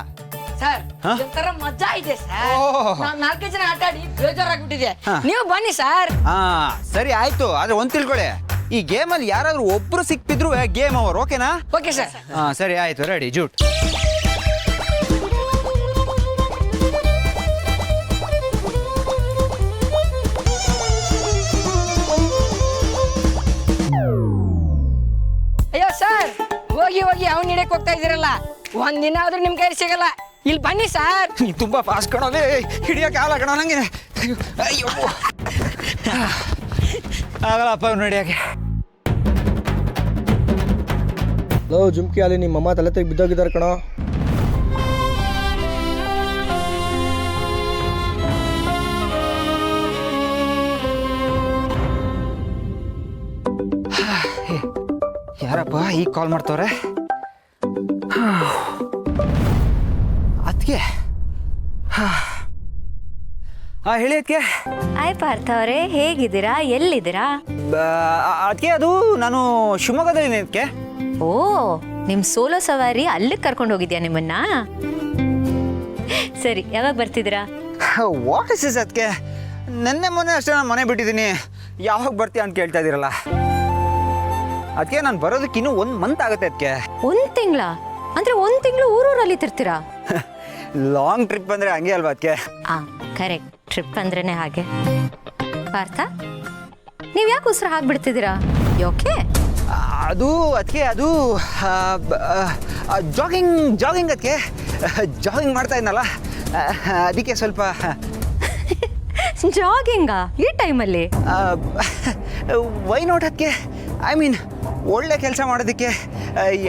ಸರ್, ಒಂಥರ ಮಜಾ ಇದೆ ಸರ್. ನಾವು 4 ಜನ ಆಟ ಆಡಿ ಬೇಜಾರಾಗ್ಬಿಟ್ಟಿದೆ. ನೀವು ಬನ್ನಿ ಸರ್. ಹಾ ಸರಿ ಆಯ್ತು. ಆದ್ರೆ ಒಂದ್ ತಿಳ್ಕೊಳ್ಳಿ, ಈ ಗೇಮಲ್ಲಿ ಯಾರಾದ್ರೂ ಒಬ್ರು ಸಿಕ್ತಿದ್ರು ಗೇಮ್ ಓವರ್. ಓಕೆನಾ? Okay sir. ಹಾ ಸರಿ ಆಯ್ತು, ರೆಡಿ ಜೂಟ್. ಅಯ್ಯೋ ಸರ್, ಹೋಗಿ ಹೋಗಿ ಅವ್ನು ಹಿಡಿಯಕ್ ಹೋಗ್ತಾ ಇದೀರಲ್ಲ, ಒಂದಿನ ಆದ್ರೂ ನಿಮ್ ಕೈ ಸಿಗಲ್ಲ. ಇಲ್ಲಿ ಬನ್ನಿ ಸರ್. ನೀ ತುಂಬಾ ಫಾಸ್ಟ್ ಕಣೋದೇ, ಹಿಡಿಯೋಕೆ ಆಗಲ್ಲ ಕಣ ನಂಗೆ. ಅಯ್ಯೋ ಆಗಲ್ಲಪ್ಪ ಹಿಡಿಯೋಕೆ. ಲೋ ಜುಮ್ಕಿ, ಅಲ್ಲಿ ನಿಮ್ಮ ಅಮ್ಮ ತಲೆ ತೆಗೆ ಬಿದ್ದೋಗಿದ್ದಾರೆ ಕಣೋ. ಯಾರಪ್ಪ ಈಗ ಕಾಲ್ ಮಾಡ್ತವ್ರೆ? ಅದಕ್ಕೆ ಹೇಳಿ ಅದಕ್ಕೆ. ಆಯ್ ಪಾರ್ಥ ಅವರೇ, ಹೇಗಿದ್ದೀರಾ? ಎಲ್ಲಿದ್ದೀರಾ? ಅದಕ್ಕೆ ಅದು ನಾನು ಶಿವಮೊಗ್ಗದಲ್ಲಿ ಅದಕ್ಕೆ. ಓ, ನಿಮ್ ಸೋಲೋ ಸವಾರಿ ಅಲ್ಲಿಗೆ ಕರ್ಕೊಂಡು ಹೋಗಿದ್ಯಾ ನಿಮ್ಮನ್ನ? ಸರಿ, ಯಾವಾಗ ಬರ್ತಿದ್ದೀರಾ? ವಾಟ್ ಇಸ್ ಇಸ್ ಅದಕ್ಕೆ? ನೆನ್ನೆ ಮೊನ್ನೆ ಅಷ್ಟೇ ನಾನು ಮನೆ ಬಿಟ್ಟಿದ್ದೀನಿ. ಯಾವಾಗ ಬರ್ತೀಯ ಅಂತ ಕೇಳ್ತಾ ಇದ್ದೀರಲ್ಲ. ಅದಕ್ಕೆ ನಾನು ಬರೋದಕ್ಕೆ ಇನ್ನೂ 1 ಮಂತ್ ಆಗುತ್ತೆ ಅದಕ್ಕೆ. 1 ತಿಂಗಳ ಅಂದ್ರೆ 1 ತಿಂಗಳು ಊರೂರಲ್ಲಿ ತಿರ್ತೀರಾ? ಲಾಂಗ್ ಟ್ರಿಪ್ ಅಂದ್ರೆ ಹಂಗೆ ಅಲ್ವಾ ಅದಕ್ಕೆ? ಕರೆಕ್ಟ್, ಟ್ರಿಪ್ ಅಂದ್ರೇನೆ ಹಾಗೆ. ಪಾರ್ಥ, ನೀವು ಯಾಕೆ ಉಸಿರು ಹಾಕ್ಬಿಡ್ತಿದ್ದೀರಾ? ಓಕೆ? ಅದು ಅದಕ್ಕೆ ಅದು ಜಾಗಿಂಗ್ ಅದಕ್ಕೆ ಜಾಗಿಂಗ್ ಮಾಡ್ತಾ ಇದ್ನಲ್ಲ, ಅದಕ್ಕೆ ಸ್ವಲ್ಪ. ಜಾಗಿಂಗಾ ಈ ಟೈಮಲ್ಲಿ? ವೈ ನಾಟ್ ಅದಕ್ಕೆ. ಐ ಮೀನ್, ಒಳ್ಳೆ ಕೆಲಸ ಮಾಡೋದಕ್ಕೆ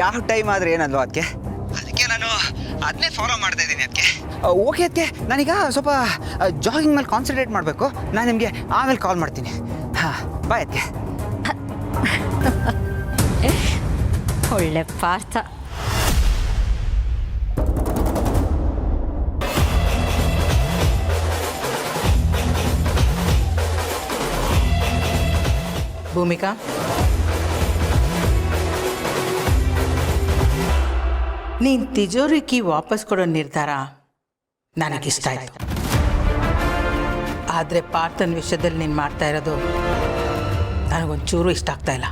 ಯಾವ ಟೈಮ್ ಆದರೆ ಏನಲ್ವ ಅದಕ್ಕೆ. ಅದಕ್ಕೆ ನಾನು ಅದನ್ನೇ ಫಾಲೋ ಮಾಡ್ತಾ ಇದ್ದೀನಿ ಅದಕ್ಕೆ. ಓಕೆ ಅದಕ್ಕೆ, ನಾನೀಗ ಸ್ವಲ್ಪ ಜಾಗಿಂಗ್ ಮೇಲೆ ಕಾನ್ಸಂಟ್ರೇಟ್ ಮಾಡಬೇಕು. ನಾನು ನಿಮಗೆ ಆಮೇಲೆ ಕಾಲ್ ಮಾಡ್ತೀನಿ. ಹಾಂ ಬಾಯ್ ಅದಕ್ಕೆ. ಒಳ್ಳೆ ಪಾರ್ಥ. ಭೂಮಿಕಾ, ನೀನು ತಿಜೋರಿ ಕೀ ವಾಪಸ್ ಕೊಡೋ ನಿರ್ಧಾರ ನನಗಿಷ್ಟ ಆಯಿತು. ಆದರೆ ಪಾರ್ಥನ್ ವಿಷಯದಲ್ಲಿ ನೀನು ಮಾಡ್ತಾ ಇರೋದು ನನಗೊಂಚೂರು ಇಷ್ಟ ಆಗ್ತಾ ಇಲ್ಲ.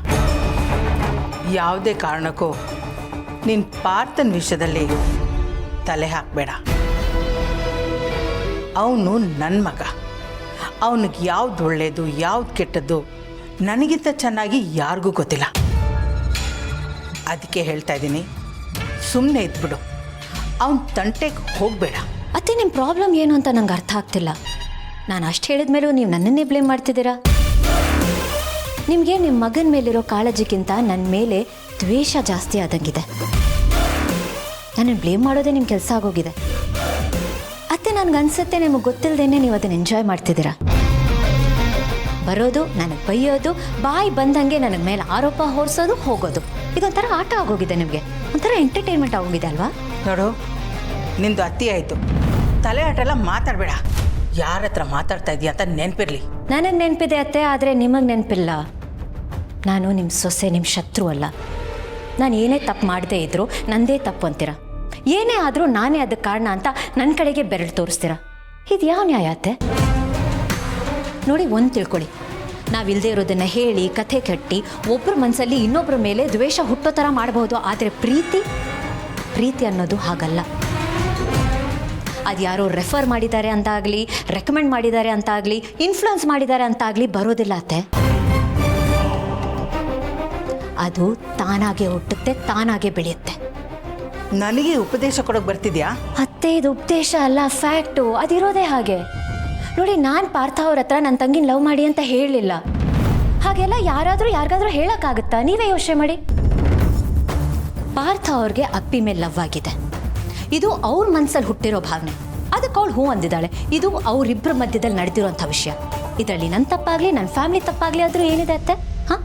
ಯಾವುದೇ ಕಾರಣಕ್ಕೂ ನಿನ್ನ ಪಾರ್ಥನ ವಿಷಯದಲ್ಲಿ ತಲೆ ಹಾಕಬೇಡ. ಅವನು ನನ್ನ ಮಗ. ಅವನಿಗೆ ಯಾವ್ದು ಒಳ್ಳೆಯದು ಯಾವ್ದು ಕೆಟ್ಟದ್ದು ನನಗಿಂತ ಚೆನ್ನಾಗಿ ಯಾರಿಗೂ ಗೊತ್ತಿಲ್ಲ. ಅದಕ್ಕೆ ಹೇಳ್ತಾ ಇದ್ದೀನಿ, ಸುಮ್ಮನೆ ಇದ್ಬಿಡು, ಅವನ ತಂಟೆಗೆ ಹೋಗಬೇಡ. ಅತ್ತೆ, ನಿಮ್ಮ ಪ್ರಾಬ್ಲಮ್ ಏನು ಅಂತ ನಂಗೆ ಅರ್ಥ ಆಗ್ತಿಲ್ಲ. ನಾನು ಅಷ್ಟು ಹೇಳಿದ ಮೇಲೂ ನೀವು ನನ್ನನ್ನೇ ಬ್ಲೇಮ್ ಮಾಡ್ತಿದ್ದೀರಾ. ನಿಮಗೆ ನಿಮ್ಮ ಮಗನ ಮೇಲಿರೋ ಕಾಳಜಿಗಿಂತ ನನ್ನ ಮೇಲೆ ದ್ವೇಷ ಜಾಸ್ತಿ ಆದಂಗಿದೆ. ನನ್ನನ್ನು ಬ್ಲೇಮ್ ಮಾಡೋದೇ ನಿಮ್ಮ ಕೆಲಸ ಆಗೋಗಿದೆ. ಅತ್ತೆ, ನನಗನ್ಸುತ್ತೆ ನಿಮಗೆ ಗೊತ್ತಿಲ್ಲದೇನೆ ನೀವು ಅದನ್ನು ಎಂಜಾಯ್ ಮಾಡ್ತಿದ್ದೀರಾ. ಬರೋದು, ನನಗೆ ಬೈಯೋದು, ಬಾಯಿ ಬಂದಂಗೆ ನನಗೆ ಮೇಲೆ ಆರೋಪ ಹೊರಿಸೋದು, ಹೋಗೋದು, ಇದೊಂಥರ ಆಟ ಆಗೋಗಿದೆ ನಿಮಗೆ. ಒಂಥರ ಎಂಟರ್ಟೈನ್ಮೆಂಟ್ ಆಗೋಗಿದೆ ಅಲ್ವಾ? ನೋಡು, ನಿಂದು ಅತಿ ಆಯಿತು. ತಲೆ ಆಟ ಎಲ್ಲ ಮಾತಾಡಬೇಡ. ಯಾರ ಹತ್ರ ಮಾತಾಡ್ತಾ ಇದೀಯ ಅಂತ ನೆನಪಿರಲಿ. ನನಗೆ ನೆನಪಿದೆ ಅತ್ತೆ, ಆದರೆ ನಿಮಗೆ ನೆನಪಿಲ್ಲ. ನಾನು ನಿಮ್ಮ ಸೊಸೆ, ನಿಮ್ಮ ಶತ್ರು ಅಲ್ಲ. ನಾನು ಏನೇ ತಪ್ಪು ಮಾಡದೇ ಇದ್ದರೂ ನಂದೇ ತಪ್ಪು ಅಂತೀರ. ಏನೇ ಆದರೂ ನಾನೇ ಅದಕ್ಕೆ ಕಾರಣ ಅಂತ ನನ್ನ ಕಡೆಗೆ ಬೆರಳು ತೋರಿಸ್ತೀರ. ಇದು ಯಾವ ನ್ಯಾಯ ಅತ್ತೆ? ನೋಡಿ, ಒಂದು ತಿಳ್ಕೊಳ್ಳಿ, ನಾವಿಲ್ಲದೆ ಇರೋದನ್ನು ಹೇಳಿ ಕಥೆ ಕಟ್ಟಿ ಒಬ್ಬರ ಮನಸ್ಸಲ್ಲಿ ಇನ್ನೊಬ್ಬರ ಮೇಲೆ ದ್ವೇಷ ಹುಟ್ಟೋ ಥರ ಮಾಡಬಹುದು. ಆದರೆ ಪ್ರೀತಿ ಅನ್ನೋದು ಹಾಗಲ್ಲ. ಅದು ಯಾರೋ ರೆಫರ್ ಮಾಡಿದ್ದಾರೆ ಅಂತಾಗಲಿ, ರೆಕಮೆಂಡ್ ಮಾಡಿದ್ದಾರೆ ಅಂತಾಗಲಿ, ಇನ್ಫ್ಲುಯೆನ್ಸ್ ಮಾಡಿದ್ದಾರೆ ಅಂತಾಗಲಿ ಬರೋದಿಲ್ಲ ಅತ್ತೆ. ಅದು ತಾನಾಗೆ ಹುಟ್ಟುತ್ತೆ, ತಾನಾಗೆ ಬೆಳೆಯುತ್ತೆ. ನನಗೆ ಉಪದೇಶ ಕೊಡೋಕೆ ಬರ್ತಿದ್ಯಾ? ಅತ್ತೆ, ಇದು ಉಪದೇಶ ಅಲ್ಲ, ಫ್ಯಾಕ್ಟು. ಅದಿರೋದೇ ಹಾಗೆ. ನೋಡಿ, ನಾನು ಪಾರ್ಥ ಅವ್ರ ಹತ್ರ ನನ್ನ ತಂಗಿನ ಲವ್ ಮಾಡಿ ಅಂತ ಹೇಳಲಿಲ್ಲ. ಹಾಗೆಲ್ಲ ಯಾರಿಗಾದ್ರೂ ಹೇಳೋಕ್ಕಾಗುತ್ತಾ? ನೀವೇ ಯೋಚನೆ ಮಾಡಿ. ಪಾರ್ಥ ಅವ್ರಿಗೆ ಅಪ್ಪಿ ಮೇಲೆ ಲವ್ ಆಗಿದೆ. ಇದು ಅವ್ರ ಮನಸ್ಸಲ್ಲಿ ಹುಟ್ಟಿರೋ ಭಾವನೆ. ಅದಕ್ಕೆ ಅವಳು ಹೂ ಅಂದಿದ್ದಾಳೆ. ಇದು ಅವರಿಬ್ಬರ ಮಧ್ಯದಲ್ಲಿ ನಡೆದಿರೋಂಥ ವಿಷಯ. ಇದರಲ್ಲಿ ನನ್ನ ತಪ್ಪಾಗಲಿ, ನನ್ನ ಫ್ಯಾಮಿಲಿ ತಪ್ಪಾಗಲಿ ಆದರೂ ಏನಿದೆ ಅತ್ತೆ? ಹಾಂ,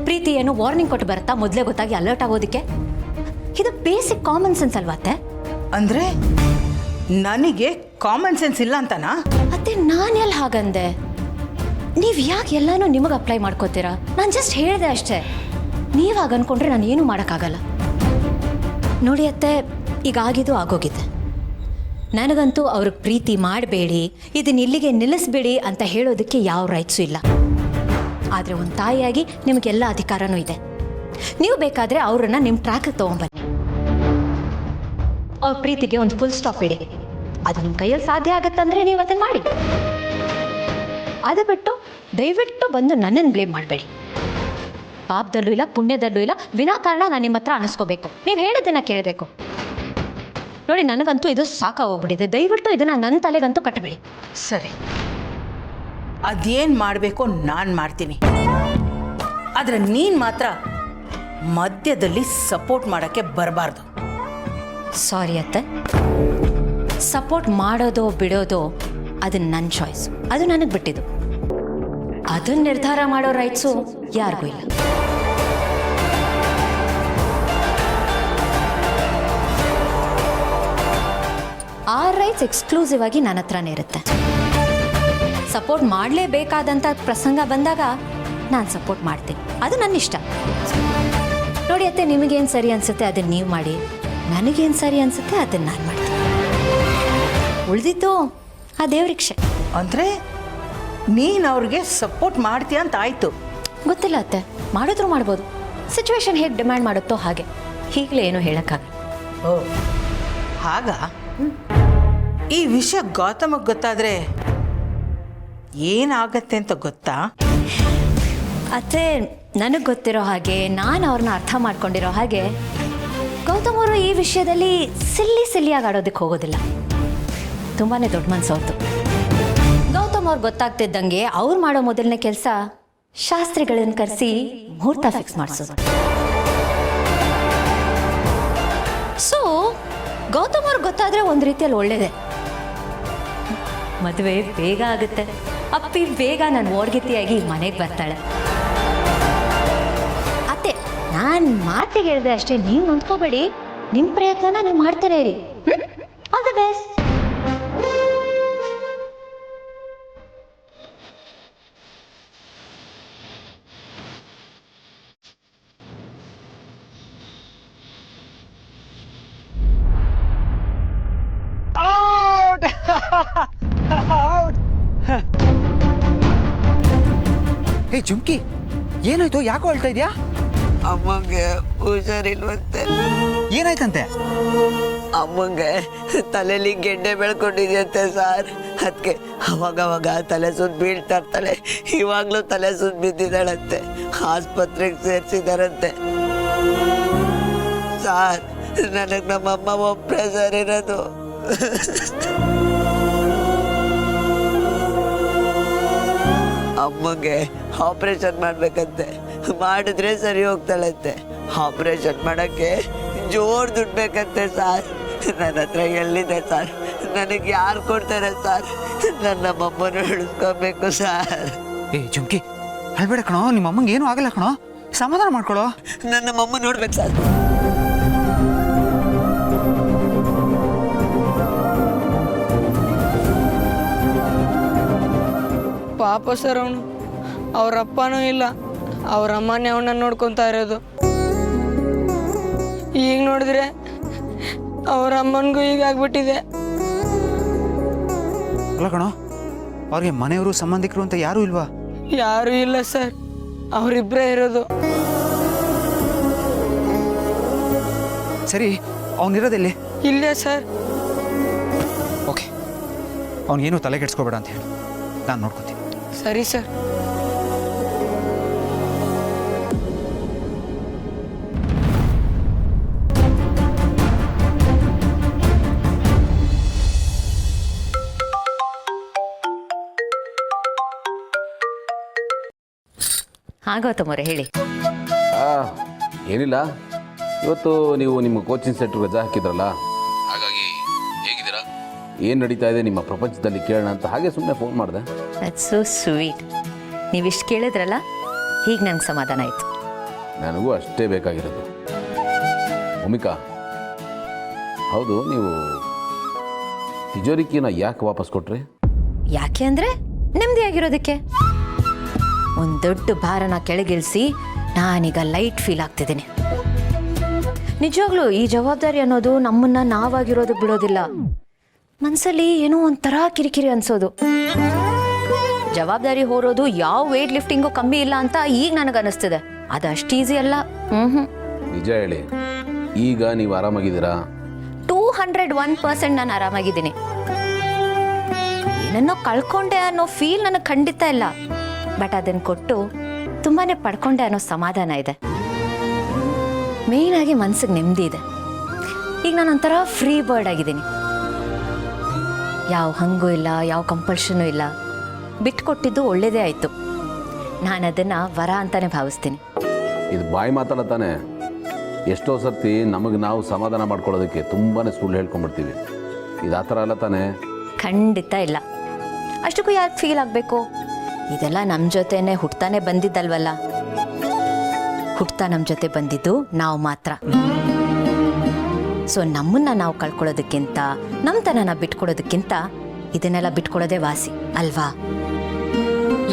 ಪ್ರೀತಿ ಏನು ವಾರ್ನಿಂಗ್ ಕೊಟ್ಟು ಬರುತ್ತಾ ಮೊದಲೇ ಗೊತ್ತಾಗಿ ಅಲರ್ಟ್ ಆಗೋದಕ್ಕೆ? ಇದು ಬೇಸಿಕ್ ಕಾಮನ್ ಸೆನ್ಸ್ ಅಲ್ವಾ ಅತ್ತೆ? ಅಂದರೆ ನನಗೆ ಕಾಮನ್ ಸೆನ್ಸ್ ಇಲ್ಲ ಅಂತನಾ? ಅತ್ತೆ, ನಾನೆಲ್ಲ ಹಾಗಂದೆ? ನೀವು ಯಾಕೆ ಎಲ್ಲನೂ ನಿಮಗೆ ಅಪ್ಲೈ ಮಾಡ್ಕೋತೀರಾ? ನಾನು ಜಸ್ಟ್ ಹೇಳಿದೆ ಅಷ್ಟೇ. ನೀವು ಹಾಗೆ ಅನ್ಕೊಂಡ್ರೆ ನಾನು ಏನೂ ಮಾಡೋಕ್ಕಾಗಲ್ಲ. ನೋಡಿ ಅತ್ತೆ, ಈಗ ಆಗಿದ್ದು ಆಗೋಗಿದೆ. ನನಗಂತೂ ಅವ್ರಿಗೆ ಪ್ರೀತಿ ಮಾಡಬೇಡಿ, ಇದನ್ನ ಇಲ್ಲಿಗೆ ನಿಲ್ಲಿಸ್ಬೇಡಿ ಅಂತ ಹೇಳೋದಕ್ಕೆ ಯಾವ ರೈಟ್ಸು ಇಲ್ಲ. ಆದರೆ ಒಂದು ತಾಯಿಯಾಗಿ ನಿಮಗೆಲ್ಲ ಅಧಿಕಾರನೂ ಇದೆ. ನೀವು ಬೇಕಾದರೆ ಅವರನ್ನು ನಿಮ್ಮ ಟ್ರ್ಯಾಕಿಗೆ ತೊಗೊಂಬನ್ನಿ. ಅವ್ರ ಪ್ರೀತಿಗೆ ಒಂದು ಫುಲ್ ಸ್ಟಾಪ್ ಇಡಿ. ಅದು ನಿಮ್ಮ ಕೈಯಲ್ಲಿ ಸಾಧ್ಯ ಆಗುತ್ತಂದರೆ ನೀವು ಅದನ್ನು ಮಾಡಿ. ಅದು ಬಿಟ್ಟು ದಯವಿಟ್ಟು ಬಂದು ನನ್ನನ್ನು ಬ್ಲೇಮ್ ಮಾಡಬೇಡಿ. ಪಾಪದಲ್ಲೂ ಇಲ್ಲ, ಪುಣ್ಯದಲ್ಲೂ ಇಲ್ಲ, ವಿನಾಕಾರಣ ನಾನು ನಿಮ್ಮ ಹತ್ರ ಅನಿಸ್ಕೋಬೇಕು. ನೀವು ಹೇಳಿದ್ದನ್ನು ಕೇಳಬೇಕು. ನೋಡಿ, ನನಗಂತೂ ಇದು ಸಾಕಾಗೋಗ್ಬಿಟ್ಟಿದೆ. ದಯವಿಟ್ಟು ಇದನ್ನು ನನ್ನ ತಲೆಗಂತೂ ಕಟ್ಟಬೇಡಿ. ಸರಿ, ಅದೇನು ಮಾಡಬೇಕೋ ನಾನು ಮಾಡ್ತೀನಿ. ಆದರೆ ನೀನು ಮಾತ್ರ ಮಧ್ಯದಲ್ಲಿ ಸಪೋರ್ಟ್ ಮಾಡೋಕ್ಕೆ ಬರಬಾರ್ದು. ಸಾರಿ ಅತ್ತೆ, ಸಪೋರ್ಟ್ ಮಾಡೋದೋ ಬಿಡೋದೋ ಅದು ನನ್ನ ಚಾಯ್ಸ್. ಅದು ನನಗೆ ಬಿಟ್ಟಿದ್ದು. ಅದನ್ನ ನಿರ್ಧಾರ ಮಾಡೋ ರೈಟ್ಸು ಯಾರಿಗೂ ಇಲ್ಲ. ಆ ರೈಟ್ಸ್ ಎಕ್ಸ್ಕ್ಲೂಸಿವ್ ಆಗಿ ನನ್ನ ಹತ್ರನೇ ಇರುತ್ತೆ. ಸಪೋರ್ಟ್ ಮಾಡಲೇಬೇಕಾದಂಥ ಪ್ರಸಂಗ ಬಂದಾಗ ನಾನು ಸಪೋರ್ಟ್ ಮಾಡ್ತೀನಿ. ಅದು ನನ್ನ ಇಷ್ಟ. ನೋಡಿ ಅತ್ತೆ, ನಿಮಗೇನು ಸರಿ ಅನಿಸುತ್ತೆ ಅದನ್ನು ನೀವು ಮಾಡಿ, ನನಗೇನು ಸರಿ ಅನಿಸುತ್ತೆ ಅದನ್ನು ನಾನು ಮಾಡ್ತೀನಿ. ಉಳಿದಿದ್ದು ಆ ದೇವ್ರಿಕ್ಷೆ. ಅಂದರೆ ನೀನು ಅವ್ರಿಗೆ ಸಪೋರ್ಟ್ ಮಾಡ್ತೀಯ ಅಂತ ಆಯಿತು? ಗೊತ್ತಿಲ್ಲ ಅತ್ತೆ, ಮಾಡಿದ್ರು ಮಾಡ್ಬೋದು. ಸಿಚುವೇಶನ್ ಹೇಗೆ ಡಿಮ್ಯಾಂಡ್ ಮಾಡುತ್ತೋ ಹಾಗೆ. ಈಗಲೇ ಏನೂ ಹೇಳೋಕ್ಕಾಗಲ್ಲ. ಓ ಹಾಗ? ಈ ವಿಷಯ ಗೌತಮಗೆ ಗೊತ್ತಾದರೆ ಏನಾಗತ್ತೆ ಅಂತ ಗೊತ್ತಾ? ಅತ್ತೆ, ನನಗೆ ಗೊತ್ತಿರೋ ಹಾಗೆ, ನಾನು ಅವ್ರನ್ನ ಅರ್ಥ ಮಾಡ್ಕೊಂಡಿರೋ ಹಾಗೆ, ಗೌತಮ್ ಅವರು ಈ ವಿಷಯದಲ್ಲಿ ಸಿಲ್ಲಿಯಾಗಿ ಆಡೋದಕ್ಕೆ ಹೋಗೋದಿಲ್ಲ. ತುಂಬಾ ದೊಡ್ಡ ಮನಸ್ಸು ಅವ್ರದ್ದು. ಗೌತಮ್ ಅವ್ರು ಗೊತ್ತಾಗ್ತಿದ್ದಂಗೆ ಅವ್ರು ಮಾಡೋ ಮೊದಲನೇ ಕೆಲಸ ಶಾಸ್ತ್ರಿಗಳನ್ನು ಕರೆಸಿ ಮುಹೂರ್ತ ಫಿಕ್ಸ್ ಮಾಡಿಸೋದು. ಸೊ ಗೌತಮ್ ಅವ್ರಿಗೆ ಗೊತ್ತಾದರೆ ಒಂದು ರೀತಿಯಲ್ಲಿ ಒಳ್ಳೇದೆ. ಮದುವೆ ಬೇಗ ಆಗುತ್ತೆ. ಅಪ್ಪಿ ಬೇಗ ನನ್ನ ಓಡ್ಗಿತ್ತಿಯಾಗಿ ಮನೆಗೆ ಬರ್ತಾಳೆ. ಅತ್ತೆ, ನಾನು ಮಾತಿಗೆ ಹೇಳಿದೆ ಅಷ್ಟೇ, ನೀವು ನೊಂದ್ಕೋಬೇಡಿ. ನಿಮ್ಮ ಪ್ರಯತ್ನನ ನೀವು ಮಾಡ್ತಾನೆ ಇರಿ. All the best. Hey Jhumki, ಏನಾಯ್ತು? ಯಾಕೋ ಹೇಳ್ತಾ ಇದೆಯಾ? ಅಮ್ಮಂಗೆ ಹುಷಾರಿಲ್ವಂತೆ. ಏನಾಯ್ತಂತೆ? ಅಮ್ಮಂಗೆ ತಲೆಯಲ್ಲಿ ಗೆಡ್ಡೆ ಬೆಳ್ಕೊಂಡಿದೆಯಂತೆ ಸರ್. ಅದಕ್ಕೆ ಅವಾಗವಾಗ ತಲೆ ಸುತ್ತ ಬೀಳ್ತಾ ಇರ್ತಾಳೆ. ಇವಾಗಲೂ ತಲೆ ಸುತ್ತ ಬಿದ್ದಿದ್ದಾಳಂತೆ. ಆಸ್ಪತ್ರೆಗೆ ಸೇರಿಸಿದಾರಂತೆ ಸರ್. ನನಗೆ ನಮ್ಮಮ್ಮ ಒಬ್ಬರೇ ಸರ್ ಇರೋದು. ಅಮ್ಮಗೆ ಆಪರೇಷನ್ ಮಾಡ್ಬೇಕಂತೆ. ಮಾಡಿದ್ರೆ ಸರಿ ಹೋಗ್ತಾಳಂತೆ. ಆಪರೇಷನ್ ಮಾಡೋಕ್ಕೆ ಜೋರು ದುಡ್ಡು ಬೇಕಂತೆ ಸರ್. ನನ್ನ ಹತ್ರ ಎಲ್ಲಿದೆ ಸರ್? ನನಗೆ ಯಾರು ಕೊಡ್ತಾರೆ ಸರ್? ನನ್ನ ನಮ್ಮಮ್ಮನ ಉಳಿಸ್ಕೋಬೇಕು ಸರ್. ಏ ಚುಮ್ಕಿ, ಅಳ್ಬೇಡ ಕಣೋ, ನಿಮ್ಮ ಅಮ್ಮಂಗೆ ಏನೂ ಆಗಲ್ಲ ಕಣೋ, ಸಮಾಧಾನ ಮಾಡ್ಕೊಳ್ಳೋ. ನನ್ನ ನಮ್ಮಮ್ಮ ನೋಡ್ಬೇಕು ಸರ್. ಪಾಪ ಸರ್ ಅವನು, ಅವ್ರ ಅಪ್ಪನೂ ಇಲ್ಲ, ಅವ್ರ ಅಮ್ಮನೇ ಅವನ್ನ ನೋಡ್ಕೊತಾ ಇರೋದು. ಈಗ ನೋಡಿದ್ರೆ ಅವ್ರ ಅಮ್ಮನಿಗೂ ಈಗ ಆಗ್ಬಿಟ್ಟಿದೆ. ಅಲ್ಲ ಕಣೋ, ಅವ್ರಿಗೆ ಮನೆಯವರು ಸಂಬಂಧಿಕರು ಅಂತ ಯಾರೂ ಇಲ್ವಾ? ಯಾರೂ ಇಲ್ಲ ಸರ್, ಅವರಿಬ್ಬರೇ ಇರೋದು. ಸರಿ, ಅವನಿರೋದೆಲ್ಲಿ? ಇಲ್ಲೇ ಸರ್. ಓಕೆ, ಅವನಿಗೇನು ತಲೆ ಕೆಡ್ಸ್ಕೋಬೇಡ ಅಂತ ಹೇಳಿ, ನಾನು ನೋಡ್ಕೊತೀನಿ. ಸರಿ ಸರ್. ಗೌತಮರೇ ಹೇಳಿ. ಏನಿಲ್ಲ, ಇವತ್ತು ನೀವು ನಿಮ್ಮ ಕೋಚಿಂಗ್ ಸೆಂಟ್ರ್ ರಜಾ ಹಾಕಿದ್ರಲ್ಲ, ಹಾಗಾಗಿ ಹೇಗಿದ್ದೀರಾ, ಏನು ನಡೀತಾ ಇದೆ ನಿಮ್ಮ ಪ್ರಪಂಚದಲ್ಲಿ ಕೇಳೋಣ ಅಂತ ಹಾಗೆ ಸುಮ್ಮನೆ ಫೋನ್ ಮಾಡಿದೆ. That's so sweet. ನೀವಿಷ್ಟು ಕೇಳಿದ್ರಲ್ಲ, ಹೀಗೆ ನಂಗೆ ಸಮಾಧಾನ ಆಯಿತು. ನನಗೂ ಅಷ್ಟೇ ಬೇಕಾಗಿರೋದು. ಭೂಮಿಕಾ, ಹೌದು, ನೀವು ತಿಜೋರಿಕಿನ ಯಾಕೆ ವಾಪಸ್ ಕೊಟ್ರಿ? ಯಾಕೆ ಅಂದರೆ ನೆಮ್ಮದಿಯಾಗಿರೋದಕ್ಕೆ. ಒಂದು ದೊಡ್ಡ ಭಾರನ ಕೆಳಗಿಳಿಸಿ ನಾನೀಗ ಲೈಟ್ ಫೀಲ್ ಆಗ್ತಿದ್ದೀನಿ. ನಿಜವಾಗ್ಲೂ ಈ ಜವಾಬ್ದಾರಿ ಅನ್ನೋದು ನಮ್ಮನ್ನ ನಾವಾಗಿರೋದಕ್ಕೆ ಬಿಡೋದಿಲ್ಲ. ಮನಸ್ಸಲ್ಲಿ ಏನೋ ಒಂಥರ ಕಿರಿಕಿರಿ ಅನ್ಸೋದು. ಜವಾಬ್ದಾರಿ ಹೊರೋದು ಯಾವ ವೇಟ್ ಲಿಫ್ಟಿಂಗು ಕಮ್ಮಿ ಇಲ್ಲ ಅಂತ ಈಗ ನನಗನ್ನಿಸ್ತಿದೆ. ಅದು ಅಷ್ಟು ಈಸಿ ಅಲ್ಲ. ನಿಜ ಹೇಳಿ, ಈಗ ನೀವು ಆರಾಮಾಗಿದ್ದೀರಾ? 201% ನಾನು ಆರಾಮಾಗಿದ್ದೀನಿ. ಏನನ್ನೋ ಕಳ್ಕೊಂಡೆ ಅನ್ನೋ ಫೀಲ್ ನನಗೆ ಖಂಡಿತ ಇಲ್ಲ. ಬಟ್ ಅದನ್ನು ಕೊಟ್ಟು ತುಂಬಾ ಪಡ್ಕೊಂಡೆ ಅನ್ನೋ ಸಮಾಧಾನ ಇದೆ. ಮೇಯ್ನಾಗಿ ಮನ್ಸಿಗೆ ನೆಮ್ಮದಿ ಇದೆ. ಈಗ ನಾನು ಒಂಥರ ಫ್ರೀ ಬರ್ಡ್ ಆಗಿದ್ದೀನಿ. ಯಾವ ಹಂಗೂ ಇಲ್ಲ, ಯಾವ ಕಂಪಲ್ಷನೂ ಇಲ್ಲ. ಬಿಟ್ಕೊಟ್ಟಿದ್ದು ಒಳ್ಳೇದೇ ಆಯಿತು. ನಾನು ಅದನ್ನು ವರ ಅಂತಲೇ ಭಾವಿಸ್ತೀನಿ. ಇದು ಬಾಯಿ ಮಾತಲ್ಲ ತಾನೆ. ಎಷ್ಟೋ ಸರ್ತಿ ನಮಗೆ ನಾವು ಸಮಾಧಾನ ಮಾಡ್ಕೊಳ್ಳೋದಕ್ಕೆ ತುಂಬಾ ಸುಳ್ಳು ಹೇಳ್ಕೊಂಡ್ಬಿಡ್ತೀವಿ. ಇದು ಆ ಥರ ಅಲ್ಲ ತಾನೆ? ಖಂಡಿತ ಇಲ್ಲ. ಅಷ್ಟಕ್ಕೂ ಯಾಕೆ ಫೀಲ್ ಆಗಬೇಕು? ಇದೆಲ್ಲ ನಮ್ಮ ಜೊತೆನೇ ಹುಟ್ತಾನೆ ಬಂದಿದ್ದಲ್ವಲ್ಲ. ಹುಟ್ತಾ ನಮ್ಮ ಜೊತೆ ಬಂದಿದ್ದು ನಾವು ಮಾತ್ರ. ಸೊ ನಮ್ಮನ್ನ ನಾವು ಕಳ್ಕೊಳ್ಳೋದಕ್ಕಿಂತ, ನಮ್ಮ ತನನ ಬಿಟ್ಕೊಡೋದಕ್ಕಿಂತ ಇದನ್ನೆಲ್ಲ ಬಿಟ್ಕೊಡೋದೇ ವಾಸಿ ಅಲ್ವಾ?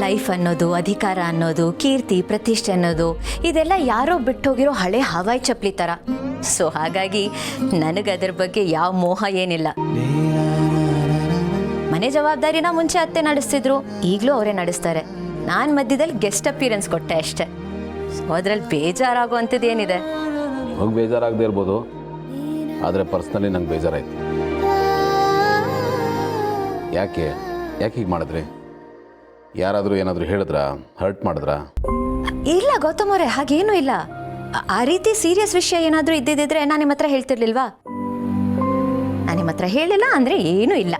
ಲೈಫ್ ಅನ್ನೋದು, ಅಧಿಕಾರ ಅನ್ನೋದು, ಕೀರ್ತಿ ಪ್ರತಿಷ್ಠೆ ಅನ್ನೋದು, ಇದೆಲ್ಲ ಯಾರೋ ಬಿಟ್ಟೋಗಿರೋ ಹಳೆ ಹವಾಯಿ ಚಪ್ಪಲಿ ಥರ. ಸೊ ಹಾಗಾಗಿ ನನಗದ್ರ ಬಗ್ಗೆ ಯಾವ ಮೋಹ ಏನಿಲ್ಲ. ಮನೆ ಜವಾಬ್ದಾರಿನ ಮುಂಚೆ ಅತ್ತೆ ನಡೆಸ್ತಿದ್ರು, ಈಗಲೂ ಅವರೇ ನಡೆಸ್ತಾರೆ. ನಾನು ಮಧ್ಯದಲ್ಲಿ ಗೆಸ್ಟ್ ಅಪಿಯರೆನ್ಸ್ ಕೊಟ್ಟೆ ಅಷ್ಟೆ. ಸೊ ಅದರಲ್ಲಿ ಬೇಜಾರಾಗುವಂಥದ್ದು ಏನಿದೆ? ಹೋಗಿ ಬೇಜಾರಾಗದೇ ಇರ್ಬೋದು, ಆದರೆ ಪರ್ಸ್ನಲಿ ನಂಗೆ ಬೇಜಾರಾಯ್ತು. ಯಾಕೆ ಹೀಗೆ ಮಾಡಿದ್ರಿ? ಯಾರಾದರೂ ಏನಾದರೂ ಹೇಳಿದ್ರಾ? ಹರ್ಟ್ ಮಾಡಿದ್ರಾ? ಇಲ್ಲ ಗೌತಮ್ ಅವರೇ, ಹಾಗೇನೂ ಇಲ್ಲ. ಆ ರೀತಿ ಸೀರಿಯಸ್ ವಿಷಯ ಏನಾದರೂ ಇದ್ದಿದ್ದರೆ ನಾನು ನಿಮ್ಮ ಹತ್ರ ಹೇಳ್ತಿರ್ಲಿಲ್ವಾ? ನಾನು ನಿಮ್ಮ ಹತ್ರ ಹೇಳಿಲ್ಲ ಅಂದರೆ ಏನೂ ಇಲ್ಲ.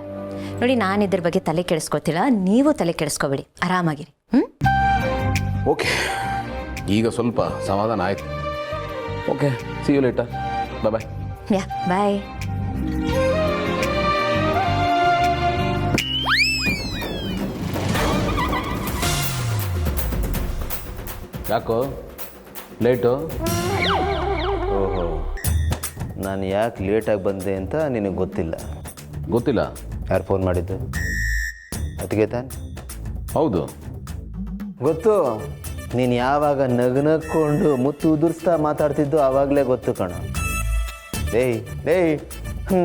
ನೋಡಿ, ನಾನು ಇದ್ರ ಬಗ್ಗೆ ತಲೆ ಕೆಡಿಸ್ಕೊತಿಲ್ಲ, ನೀವು ತಲೆ ಕೆಡಿಸ್ಕೊಬೇಡಿ, ಆರಾಮಾಗಿರಿ. ಓಕೆ, ಈಗ ಸ್ವಲ್ಪ ಸಮಾಧಾನ ಆಯ್ತು. Okay, see you later. Bye. Yeah bye. ಯಾಕೋ ಲೇಟು? ಓಹೋ, ನಾನು ಯಾಕೆ ಲೇಟಾಗಿ ಬಂದೆ ಅಂತ ನಿನಗೆ ಗೊತ್ತಿಲ್ಲ? ಗೊತ್ತಿಲ್ಲ. ಯಾರು ಫೋನ್ ಮಾಡಿದ್ದು? ಅದಕ್ಕೆ ತಾನೆ? ಹೌದು ಗೊತ್ತು. ನೀನು ಯಾವಾಗ ನಗನಕ್ಕೊಂಡು ಮುತ್ತು ಉದುರಿಸ್ತಾ ಮಾತಾಡ್ತಿದ್ದು ಆವಾಗಲೇ ಗೊತ್ತು ಕಣ.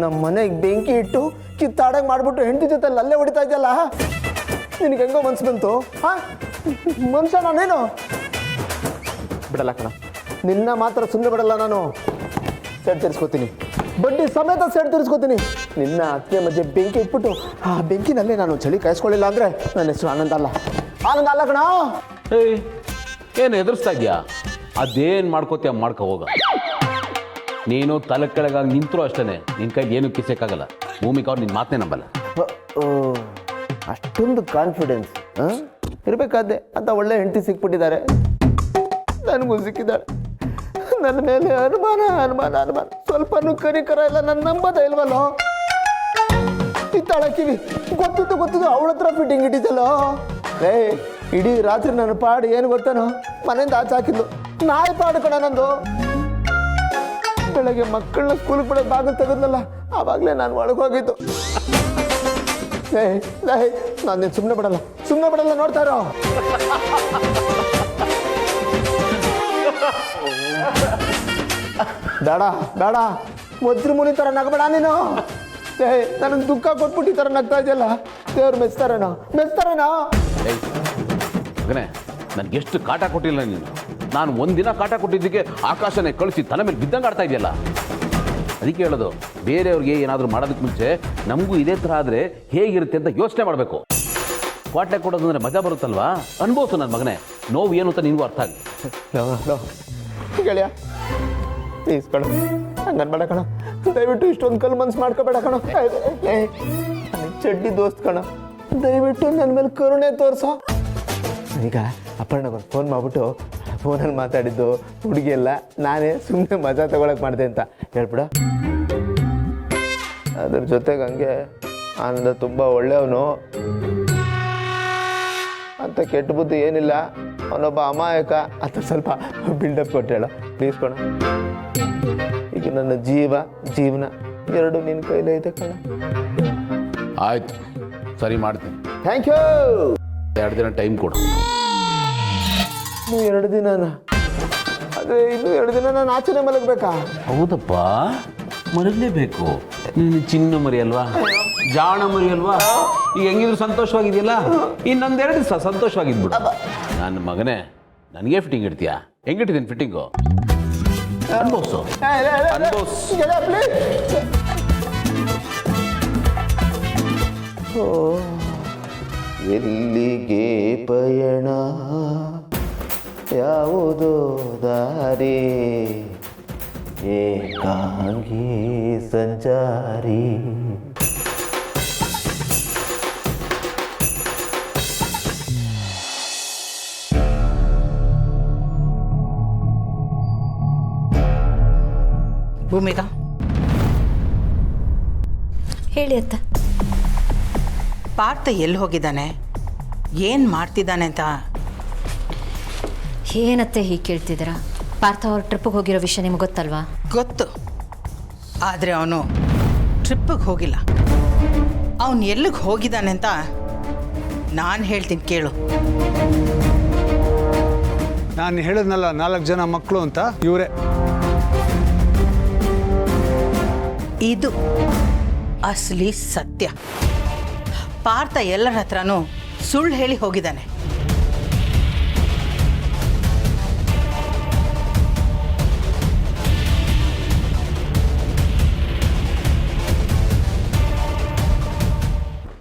ನಮ್ಮ ಮನೆಗೆ ಬೆಂಕಿ ಇಟ್ಟು ಕಿತ್ತಾಡಂಗೆ ಮಾಡಿಬಿಟ್ಟು ಹೆಂಡತಿ ಜೊತೆ ಅಲ್ಲೇ ಹೊಡಿತಾ ಇದ್ದಲ್ಲ, ನಿನಗೆ ಹೆಂಗೋ ಮನ್ಸು ಬಂತು? ಹಾಂ, ಮನುಷ್ಯ ನಾನೇನು ಬಿಡಲ್ಲ ಕಣ. ನಿನ್ನ ಮಾತ್ರ ಸುಮ್ಮನೆ ಬಿಡಲ್ಲ ನಾನು. ಸೆಡ್ ತೀರಿಸ್ಕೋತೀನಿ, ಬಡ್ಡಿ ಸಮೇತ ಸೆಡ್ ತೀರಿಸ್ಕೋತೀನಿ. ನಿನ್ನ ಅತ್ತೆ ಮಧ್ಯೆ ಬೆಂಕಿ ಇಟ್ಬಿಟ್ಟು ಆ ಬೆಂಕಿನಲ್ಲೇ ನಾನು ಚಳಿ ಕಾಯಿಸ್ಕೊಳ್ಳಿಲ್ಲ ಅಂದರೆ ನನ್ನ ಹೆಸರು ಆನಂದ ಅಲ್ಲ. ಆನಂದ ಅಲ್ಲ ಕಣ. ಏಯ್, ಏನು ಎದುರಿಸ್ತಾ ಇದೆಯಾ? ಅದೇನು ಮಾಡ್ಕೋತೀಯ ಮಾಡ್ಕೊ ಹೋಗ. ನೀನು ತಲೆ ಕೆಳಗಾಗಿ ನಿಂತರೂ ಅಷ್ಟೇ, ನಿನ್ನ ಕೈಗೆ ಏನು ಕಿಸಕ್ಕಾಗಲ್ಲ. ಭೂಮಿಕಾ ಅವ್ರು ನಿನ್ನ ಮಾತೇ ನಂಬಲ್ಲ. ಅಷ್ಟೊಂದು ಕಾನ್ಫಿಡೆನ್ಸ್ ಇರಬೇಕಾದ್ದೆ ಅಂತ ಒಳ್ಳೆ ಹೆಂಡತಿ ಸಿಕ್ಬಿಟ್ಟಿದ್ದಾರೆ. ನನಗೂ ಸಿಕ್ಕಿದ್ದಾಳೆ. ನನ್ನ ಮೇಲೆ ಅನುಮಾನ ಅನುಮಾನ ಅನುಮಾನ, ಸ್ವಲ್ಪನೂ ಕನಿಕರ ಇಲ್ಲ. ನನ್ನ ನಂಬೋದೇ ಇಲ್ವಲ್ಲೋ. ಇತ್ತಾಳ ಕಿವಿ ಗೊತ್ತಿದ್ದು ಅವಳ ಹತ್ರ ಫಿಟ್ಟಿಂಗ್ ಇಟ್ಟಿದ್ದಲ್ಲೋ. ಇಡೀ ರಾತ್ರಿ ನನ್ನ ಪಾಡು ಏನು ಗೊತ್ತೇನೋ, ಮನೆಯಿಂದ ಆಚೆ ಹಾಕಿದ್ಲು. ನಾಯಿ ಪಾಡು ಕಣ ನಂದು. ಬೆಳಗ್ಗೆ ಮಕ್ಕಳನ್ನ ಸ್ಕೂಲ್ಗೆ ಬಿಡೋ ಬಾಗಿಲು ತೆಗೆದ್ಲಲ್ಲ, ಆವಾಗಲೇ ನಾನು ಒಳಗೋಗಿದ್ದು. ನಾನು ನೀನು ಸುಮ್ಮನೆ ಬಿಡಲ್ಲ ನೋಡ್ತಾ ಇರೋ. ಬೇಡ ಮೊದ್ಲು ಮುನಿ ಥರ ನಗಬೇಡ ನೀನು. ನನಗೆ ದುಃಖ ಕೊಟ್ಬಿಟ್ಟು ಈ ಥರ ನಗ್ತಾ ಇದೆಯಲ್ಲ, ದೇವ್ರು ಮೆಚ್ತಾರೇನೋ. ಮಗನೇ, ನನಗೆಷ್ಟು ಕಾಟ ಕೊಟ್ಟಿಲ್ಲ ನೀನು. ನಾನು ಒಂದಿನ ಕಾಟ ಕೊಟ್ಟಿದ್ದಕ್ಕೆ ಆಕಾಶನೇ ಕಳಿಸಿ ತಲೆ ಮೇಲೆ ಬಿದ್ದಂಗೆ ಆಡ್ತಾ ಇದೆಯಲ್ಲ. ಅದಕ್ಕೆ ಹೇಳೋದು, ಬೇರೆಯವ್ರಿಗೆ ಏನಾದರೂ ಮಾಡೋದಕ್ಕೆ ಮುಂಚೆ ನಮಗೂ ಇದೇ ಥರ ಆದರೆ ಹೇಗಿರುತ್ತೆ ಅಂತ ಯೋಚನೆ ಮಾಡಬೇಕು. ಕ್ವಾಟ್ಲೆ ಕೊಡೋದು ಅಂದರೆ ಮಜಾ ಬರುತ್ತಲ್ವಾ, ಅನ್ಬೋದು ನನ್ನ ಮಗನೇ. ನೋವು ಏನು ಅಂತ ನಿನಗೂ ಅರ್ಥ ಆಗಿ. ಗೆಳೆಯ ಪ್ಲೀಸ್ ಕಣ, ಹಂಗನ್ಬೇಡ ಕಣ. ದಯವಿಟ್ಟು ಇಷ್ಟೊಂದು ಕಲ್ ಮನ್ಸು ಮಾಡ್ಕೋಬೇಡ ಕಣ. ಚಡ್ಡಿ ದೋಸ್ತ್ ಕಣ, ದಯವಿಟ್ಟು ನನ್ನ ಮೇಲೆ ಕರುಣೆ ತೋರಿಸೋ. ಈಗ ಅಪ್ಪಣ್ಣಗೊಂದು ಫೋನ್ ಮಾಡಿಬಿಟ್ಟು ಫೋನಲ್ಲಿ ಮಾತಾಡಿದ್ದು ಹುಡುಗಿ ಎಲ್ಲ ನಾನೇ ಸುಮ್ಮನೆ ಮಜಾ ತಗೊಳಕ್ಕೆ ಮಾಡಿದೆ ಅಂತ ಹೇಳ್ಬಿಡ. ಅದ್ರ ಜೊತೆಗೆ ಹಂಗೆ ಆನಂದ ತುಂಬ ಒಳ್ಳೆಯವನು ಅಂತ ಕೆಟ್ಟ ಬುದ್ಧಿ ಏನಿಲ್ಲ. ಅವನೊಬ್ಬ ಅಮಾಯಕ ಅಂತ ಸ್ವಲ್ಪ ಬಿಲ್ಡಪ್ ಕೊಟ್ಟು ಹೇಳ ಪ್ಲೀಸ್ ಕಣ. ಈಗ ನನ್ನ ಜೀವನ ಎರಡು ನಿನ್ನ ಕೈಲೇ ಇದೆ ಕಣ. ಆಯ್ತು, ಸರಿ ಮಾಡ್ತೀನಿ. Thank you. 2 ದಿನ ಟೈಮ್ ಕೊಡು. ಇನ್ನೂ 2 ದಿನನಾ? ಅದೇ ಇನ್ನೂ 2 ದಿನ ನಾನು ಆಚೆನೆ ಮಲಗಬೇಕಾ? ಹೌದಪ್ಪ, ಮಲಗಲೇಬೇಕು. ನೀನು ಚಿನ್ನ ಮರಿ ಅಲ್ವಾ, ಜಾಣ ಮರಿ ಅಲ್ವಾ. ಈಗ ಹೆಂಗಿದ್ರು ಸಂತೋಷವಾಗಿದೆಯಲ್ಲ, ಇನ್ನೊಂದೆರಡು ದಿವಸ ಸಂತೋಷವಾಗಿದ್ಬಿಡು. ನನ್ನ ಮಗನೇ, ನನಗೆ ಫಿಟ್ಟಿಂಗ್ ಇಡ್ತೀಯಾ? ಹೆಂಗಿಟ್ಟಿದ್ದೀನಿ ಫಿಟ್ಟಿಂಗು? ಅನ್ಬೋಸು ಎಲ್ಲಿಗೆ ಪಯಣ, ಯಾವುದೋ ದಾರಿ, ಏಕಾಂಗಿ ಸಂಚಾರಿ. ಭೂಮಿಕಾ, ಹೇಳಿ ಅತ್ತ. ಪಾರ್ಥ ಎಲ್ಲಿ ಹೋಗಿದ್ದಾನೆ, ಏನು ಮಾಡ್ತಿದ್ದಾನೆ ಅಂತ? ಏನತ್ತೆ ಹೀಗೆ ಕೇಳ್ತಿದ್ದೀರಾ? ಪಾರ್ಥ ಅವ್ರ ಟ್ರಿಪ್ಪಿಗೆ ಹೋಗಿರೋ ವಿಷಯ ನಿಮ್ಗೆ ಗೊತ್ತಲ್ವಾ? ಗೊತ್ತು, ಆದರೆ ಅವನು ಟ್ರಿಪ್ಪಿಗೆ ಹೋಗಿಲ್ಲ. ಅವನು ಎಲ್ಲಿಗೆ ಹೋಗಿದ್ದಾನೆ ಅಂತ ನಾನು ಹೇಳ್ತೀನಿ ಕೇಳು. ನಾನು ಹೇಳಿದ್ನಲ್ಲ 4 ಜನ ಮಕ್ಕಳು ಅಂತ, ಇವರೇ. ಇದು ಅಸಲಿ ಸತ್ಯ. ಪಾರ್ಥ ಎಲ್ಲರ ಹತ್ರನೂ ಸುಳ್ಳು ಹೇಳಿ ಹೋಗಿದ್ದಾನೆ.